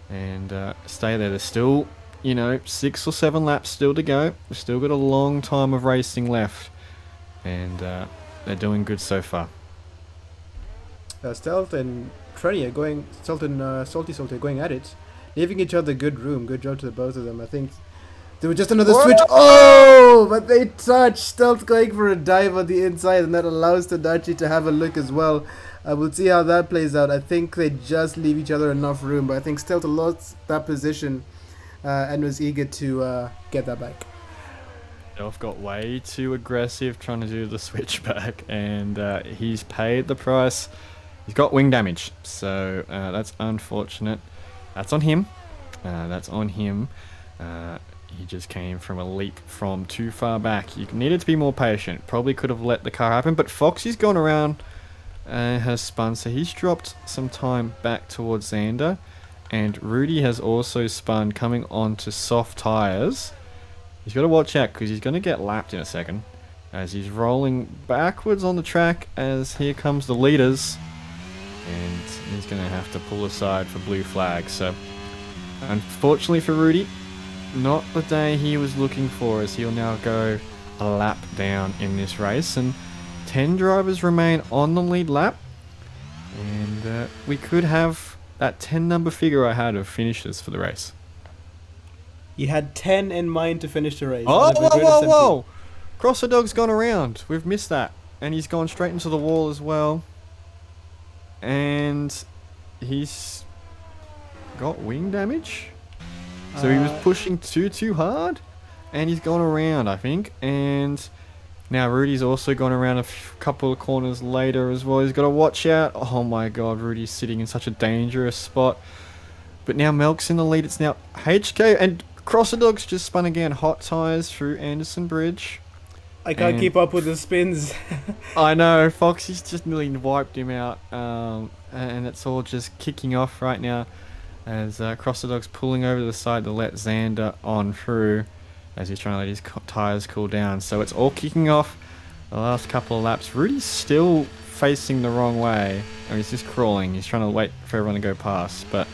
and stay there. There's still, 6 or 7 laps still to go. We've still got a long time of racing left, and they're doing good so far. Stealth and Trenny are going, Stealth and Salty are going at it, leaving each other good room. Good job to the both of them. I think there was just another switch. Oh, but they touch. Stealth going for a dive on the inside, and that allows Tadachi to have a look as well. We'll see how that plays out. I think they just leave each other enough room, but I think Stealth lost that position and was eager to get that back. Stealth got way too aggressive trying to do the switchback, and he's paid the price. He's got wing damage, so that's unfortunate. That's on him. He just came from a leap from too far back. You needed to be more patient. Probably could have let the car happen, but Foxy's gone around and has spun, so he's dropped some time back towards Xander, and Rudy has also spun coming onto soft tyres. He's got to watch out because he's going to get lapped in a second as he's rolling backwards on the track, as here comes the leaders, and he's going to have to pull aside for blue flag. So unfortunately for Rudy, not the day he was looking for, as he'll now go a lap down in this race, and 10 drivers remain on the lead lap, and we could have that 10 number figure I had of finishes for the race. You had 10 in mind to finish the race. Whoa! Crossadog's gone around. We've missed that, and he's gone straight into the wall as well, and he's got wing damage. So he was pushing too hard, and he's gone around, I think, and now Rudy's also gone around a couple of corners later as well. He's got to watch out. Oh my god, Rudy's sitting in such a dangerous spot. But now Milk's in the lead. It's now HK, and Crossadog's just spun again. Hot tyres through Anderson Bridge. I can't keep up with the spins. I know, Foxy's just nearly wiped him out, and it's all just kicking off right now, as Crossadog's pulling over to the side to let Xander on through, as he's trying to let his tyres cool down. So it's all kicking off the last couple of laps. Rudy's still facing the wrong way. Or he's just crawling. He's trying to wait for everyone to go past. But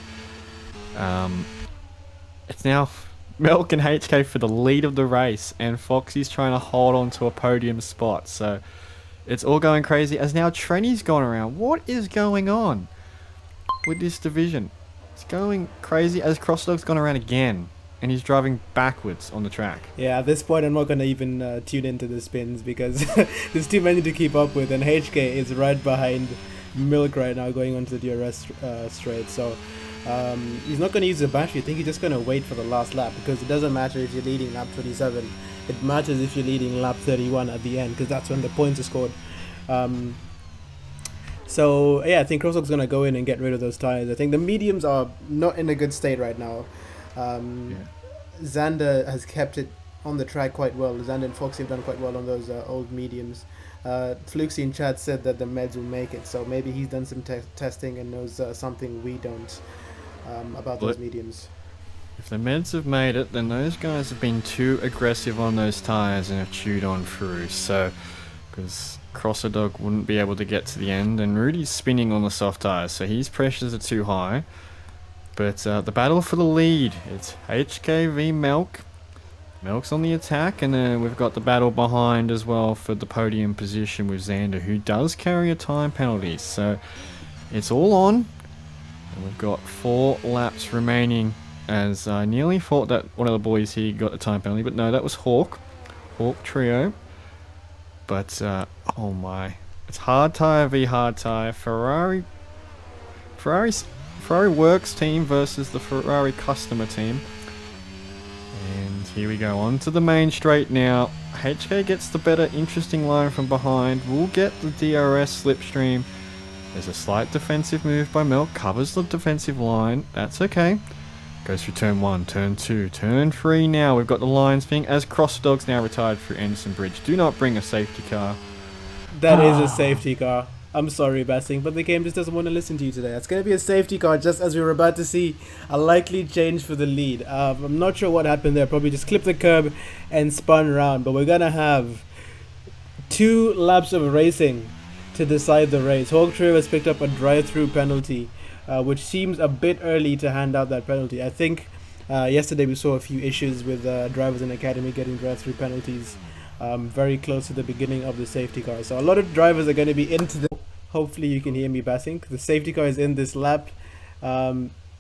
it's now Milk and HK for the lead of the race, and Foxy's trying to hold on to a podium spot. So it's all going crazy, as now Trenny's gone around. What is going on with this division? It's going crazy, as Crossadog's gone around again, and he's driving backwards on the track. Yeah, at this point I'm not going to even tune into the spins, because there's too many to keep up with, and HK is right behind Milk right now going onto the DRS straight. So He's not going to use the battery. I think he's just going to wait for the last lap, because it doesn't matter if you're leading lap 27. It matters if you're leading lap 31 at the end, because that's when the points are scored. So yeah, I think Crosstalk's going to go in and get rid of those tires. I think the mediums are not in a good state right now. Xander has kept it on the track quite well. Xander and Foxy have done quite well on those old mediums. Fluxy in chat said that the meds will make it, so maybe he's done some testing and knows something we don't about those mediums. If the meds have made it, then those guys have been too aggressive on those tyres and have chewed on through. So, because Crosser Dog wouldn't be able to get to the end, and Rudy's spinning on the soft tyres, so his pressures are too high. But the battle for the lead, it's HK v Melk. Melk's on the attack, and then we've got the battle behind as well for the podium position with Xander, who does carry a time penalty. So it's all on, and we've got 4 laps remaining, as I nearly thought that one of the boys here got a time penalty, but no, that was Hawk Trio. But oh my, it's hard tyre v hard tyre. Ferrari Works team versus the Ferrari customer team. And here we go, on to the main straight now. HK gets the better interesting line from behind. We'll get the DRS slipstream. There's a slight defensive move by Milk, covers the defensive line. That's okay. Goes through turn 1, turn 2, turn 3 now. We've got the lines thing as Cross Dog's now retired through Anderson Bridge. Do not bring a safety car. That is a safety car. I'm sorry, Bassing, but the game just doesn't want to listen to you today. It's going to be a safety car, just as we were about to see a likely change for the lead. I'm not sure what happened there. Probably just clipped the curb and spun around. But we're going to have 2 laps of racing to decide the race. Hawk Trio has picked up a drive-through penalty, which seems a bit early to hand out that penalty. I think yesterday we saw a few issues with drivers in Academy getting drive-through penalties very close to the beginning of the safety car. So a lot of drivers are going to be into the... Hopefully you can hear me, Bassing. The safety car is in this lap.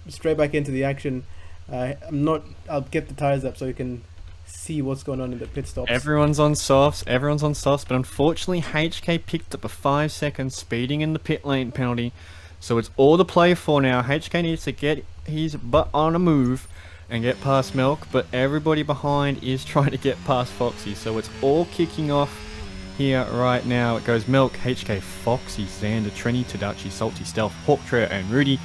Straight back into the action. I'll get the tires up so you can see what's going on in the pit stops. Everyone's on softs, but unfortunately HK picked up a 5-second speeding in the pit lane penalty. So it's all to play for now. HK needs to get his butt on a move and get past Milk, but everybody behind is trying to get past Foxy. So it's all kicking off here right now. It goes Milk, HK, Foxy, Xander, Trenny, Tadachi, Salty, Stealth, Hawk Trio, and Rudy.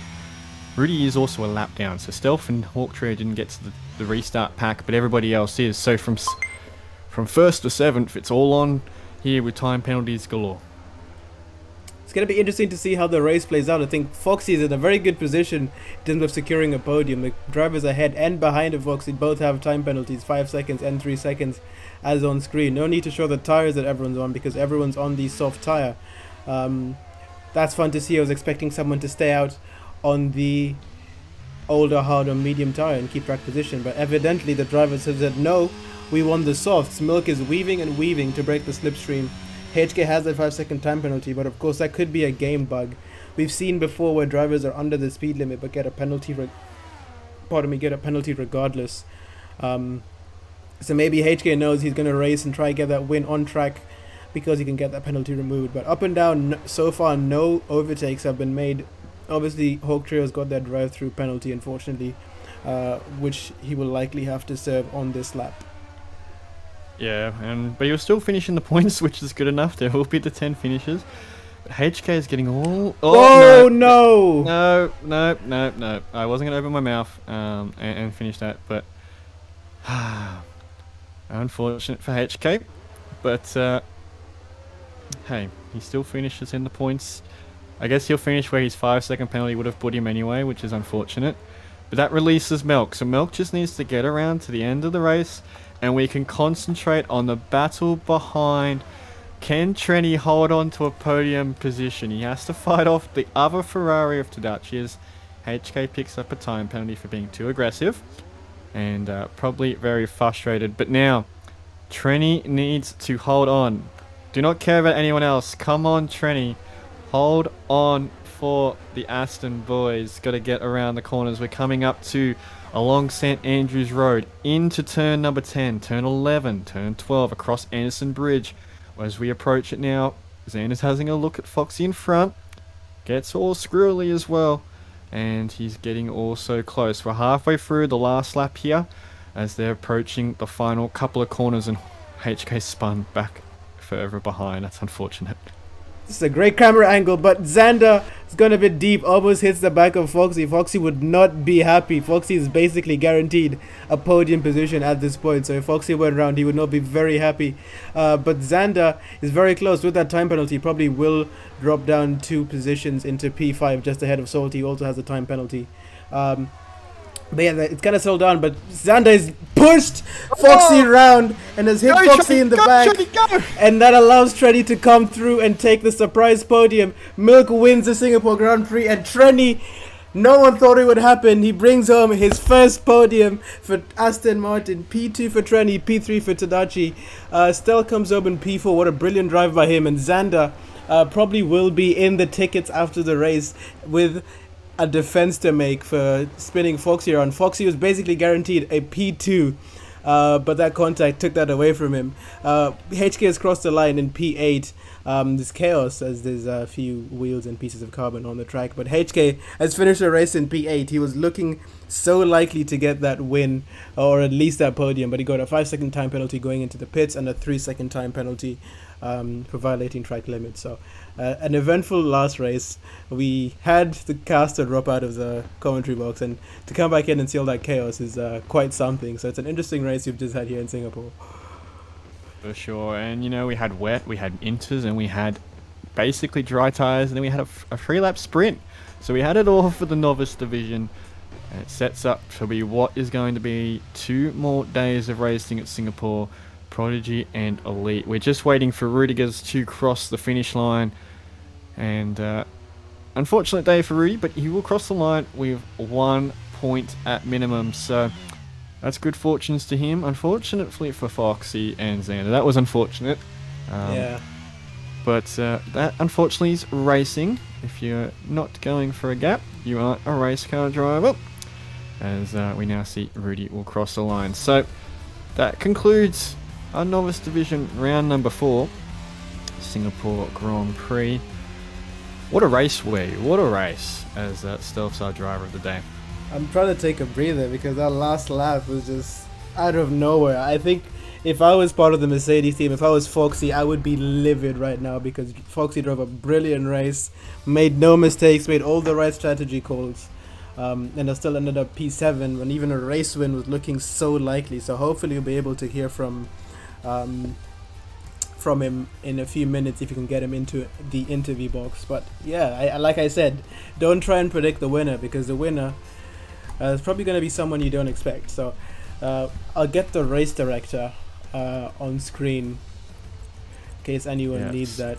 Rudy is also a lap down, so Stealth and Hawk Trio didn't get to the restart pack, but everybody else is. So from 1st to 7th, it's all on here with time penalties galore. It's going to be interesting to see how the race plays out. I think Foxy is in a very good position in terms of securing a podium. The drivers ahead and behind of Foxy both have time penalties, 5 seconds and 3 seconds as on screen. No need to show the tires that everyone's on because everyone's on the soft tire. That's fun to see. I was expecting someone to stay out on the older, harder, medium tire and keep track position, but evidently the drivers have said no, we want the softs. Milk is weaving and weaving to break the slipstream. HK has that 5-second time penalty, but of course that could be a game bug. We've seen before where drivers are under the speed limit but get a penalty regardless. So maybe HK knows he's going to race and try to get that win on track because he can get that penalty removed. But up and down, so far no overtakes have been made. Obviously Hawk Trio's got that drive-through penalty, unfortunately, which he will likely have to serve on this lap. Yeah, but you're still finishing the points, which is good enough. There will be the 10 finishes. But HK is getting all... Oh, no! No. I wasn't going to open my mouth and finish that, but... unfortunate for HK. But, hey, he still finishes in the points. I guess he'll finish where his 5-second penalty would have put him anyway, which is unfortunate. But that releases Milk, so Milk just needs to get around to the end of the race, and we can concentrate on the battle behind. Can Trenny hold on to a podium position? He has to fight off the other Ferrari of Tadachi's. HK picks up a time penalty for being too aggressive, and probably very frustrated. But now, Trenny needs to hold on. Do not care about anyone else. Come on, Trenny. Hold on for the Aston boys. Got to get around the corners. We're coming up to along St Andrews Road into turn number 10, turn 11, turn 12 across Anderson Bridge. As we approach it now, Xander's having a look at Foxy in front. Gets all squirrely as well. and he's getting also close. We're halfway through the last lap here as they're approaching the final couple of corners, and HK spun back further behind. That's unfortunate. This is a great camera angle, but Xander is going a bit deep, almost hits the back of Foxy. Foxy would not be happy. Foxy is basically guaranteed a podium position at this point, so if Foxy went round, he would not be very happy. But Xander is very close. With that time penalty, probably will drop down 2 positions into P5, just ahead of Salty, who also has a time penalty. But yeah, it's kind of slowed down, but Xander is pushed Foxy round and has hit Foxy in the back. And that allows Trenny to come through and take the surprise podium. Milk wins the Singapore Grand Prix, and Trenny, no one thought it would happen. He brings home his first podium for Aston Martin. P2 for Trenny, P3 for Tadachi. Stell comes up in P4. What a brilliant drive by him. And Xander probably will be in the tickets after the race with a defense to make for spinning Foxy around. Foxy was basically guaranteed a P2, but that contact took that away from him. HK has crossed the line in P8. There's chaos as there's a few wheels and pieces of carbon on the track, but HK has finished the race in P8. He was looking so likely to get that win, or at least that podium, but he got a 5-second time penalty going into the pits and a 3-second time penalty for violating track limits. So an eventful last race. We had the caster drop out of the commentary box, and to come back in and see all that chaos is quite something. So it's an interesting race we've just had here in Singapore. For sure. And you know, we had wet, we had inters, and we had basically dry tires, and then we had a 3-lap sprint. So we had it all for the novice division, and it sets up to be what is going to be 2 more days of racing at Singapore. Prodigy and Elite. We're just waiting for Rudiger's to cross the finish line, and unfortunate day for Rudy, but he will cross the line with 1 point at minimum, so that's good fortunes to him. Unfortunately for Foxy and Xander, that was unfortunate. Yeah. But that unfortunately is racing. If you're not going for a gap, you aren't a race car driver, as we now see Rudy will cross the line. So that concludes our novice division round number 4, Singapore Grand Prix. What a race, what a race, as Stealth's our driver of the day. I'm trying to take a breather because that last lap was just out of nowhere. I think if I was part of the Mercedes team, if I was Foxy, I would be livid right now, because Foxy drove a brilliant race, made no mistakes, made all the right strategy calls, and I still ended up P7 when even a race win was looking so likely. So hopefully you'll be able to hear from him in a few minutes if you can get him into the interview box. But yeah, like I said, don't try and predict the winner, because the winner is probably going to be someone you don't expect. So I'll get the race director on screen in case anyone needs that.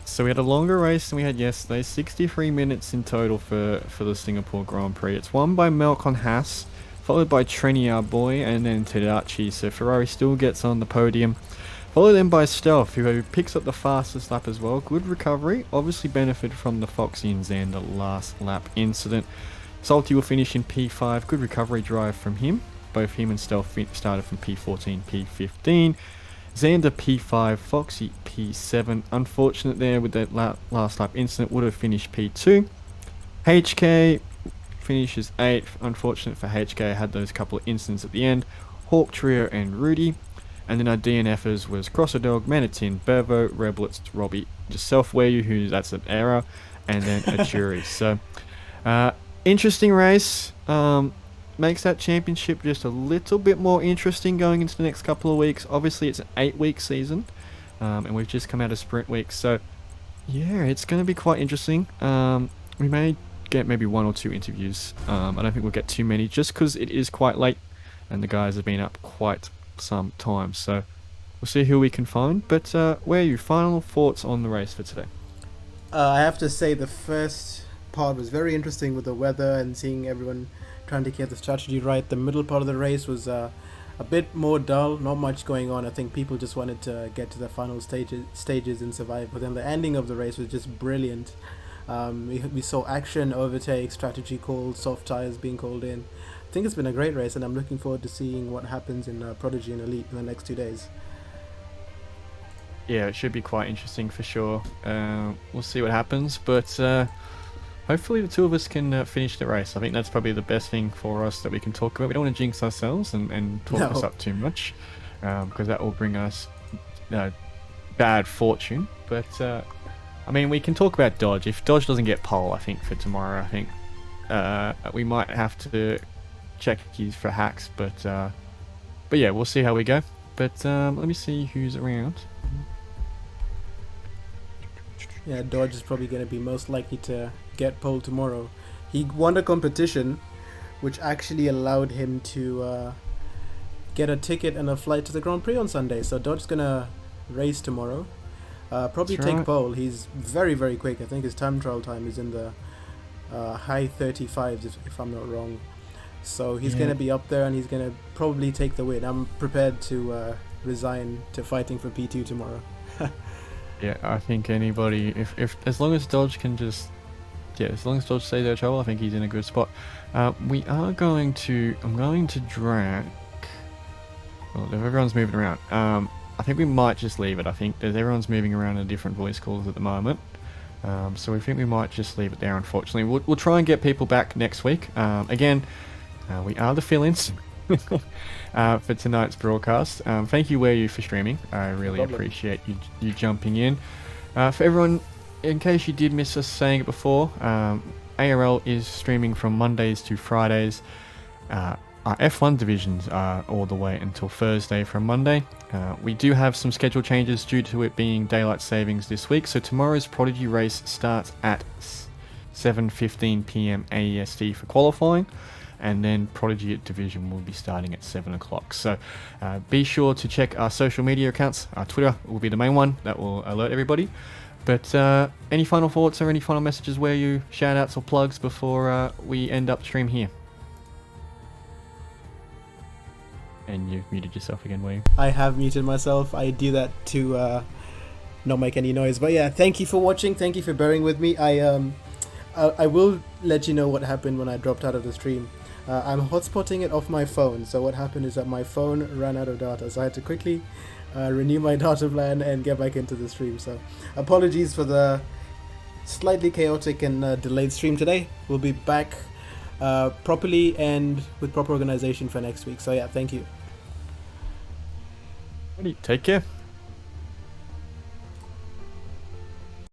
So we had a longer race than we had yesterday, 63 minutes in total for the Singapore Grand Prix. It's won by Malcolm Haas, followed by Trenny, our boy, and then Tadachi. So Ferrari still gets on the podium, followed then by Stealth, who picks up the fastest lap as well. Good recovery, obviously benefited from the Foxy and Xander last lap incident. Salty will finish in P5, good recovery drive from him. Both him and Stealth started from P14, P15. Xander P5, Foxy P7. Unfortunate there with that last lap incident, would have finished P2. HK finishes 8th. Unfortunate for HK, had those couple of incidents at the end. Hawk Trio and Rudy. And then our DNFers was Crosserdog, Manitin, Bevo, Reblitz, Robbie, just Self-Weyu, who that's an error, and then a jury. So, interesting race. Makes that championship just a little bit more interesting going into the next couple of weeks. Obviously, it's an 8-week season, and we've just come out of sprint week. So, yeah, it's going to be quite interesting. We may get maybe 1 or 2 interviews. I don't think we'll get too many, just because it is quite late, and the guys have been up quite some time. So, we'll see who we can find. But, where are your final thoughts on the race for today? I have to say the first part was very interesting with the weather and seeing everyone trying to get the strategy right. The middle part of the race was a bit more dull, not much going on. I think people just wanted to get to the final stages and survive. But then the ending of the race was just brilliant. We saw action, overtake, strategy calls, soft tires being called in. I think it's been a great race, and I'm looking forward to seeing what happens in Prodigy and Elite in the next 2 days. Yeah, it should be quite interesting for sure. We'll see what happens, but hopefully the two of us can finish the race. I think that's probably the best thing for us that we can talk about. We don't want to jinx ourselves and talk us up too much, because that will bring us bad fortune. But I mean, we can talk about Dodge. If Dodge doesn't get pole, I think for tomorrow, I think we might have to check keys for hacks. But yeah, we'll see how we go. But let me see who's around. Yeah, Dodge is probably going to be most likely to get pole tomorrow. He won a competition which actually allowed him to get a ticket and a flight to the Grand Prix on Sunday. So Dodge's going to race tomorrow. Probably That's take right. pole. He's very, very quick. I think his time trial time is in the high 35s, if I'm not wrong. So he's going to be up there and he's going to probably take the win. I'm prepared to resign to fighting for P2 tomorrow. Yeah, I think anybody, if as long as Dodge can just, as long as Dodge stays out of trouble, I think he's in a good spot. I'm going to drag, well, if everyone's moving around, I think we might just leave it. I think everyone's moving around in different voice calls at the moment. So we think we might just leave it there, unfortunately. We'll try and get people back next week. Again, we are the fill-ins for tonight's broadcast. Thank you, Where You, for streaming. I really appreciate you jumping in. For everyone, in case you did miss us saying it before, ARL is streaming from Mondays to Fridays. Our F1 divisions are all the way until Thursday from Monday. We do have some schedule changes due to it being daylight savings this week. So tomorrow's Prodigy race starts at 7:15 p.m. AEST for qualifying. And then Prodigy Division will be starting at 7 o'clock. So be sure to check our social media accounts. Our Twitter will be the main one that will alert everybody. But any final thoughts or any final messages, Where You, shout outs or plugs before we end up stream here? And you've muted yourself again, Where You? I have muted myself. I do that to not make any noise. But yeah, thank you for watching. Thank you for bearing with me. I will let you know what happened when I dropped out of the stream. I'm hotspotting it off my phone. So what happened is that my phone ran out of data. So I had to quickly renew my data plan and get back into the stream. So apologies for the slightly chaotic and delayed stream today. We'll be back properly and with proper organization for next week. So yeah, thank you. Take care.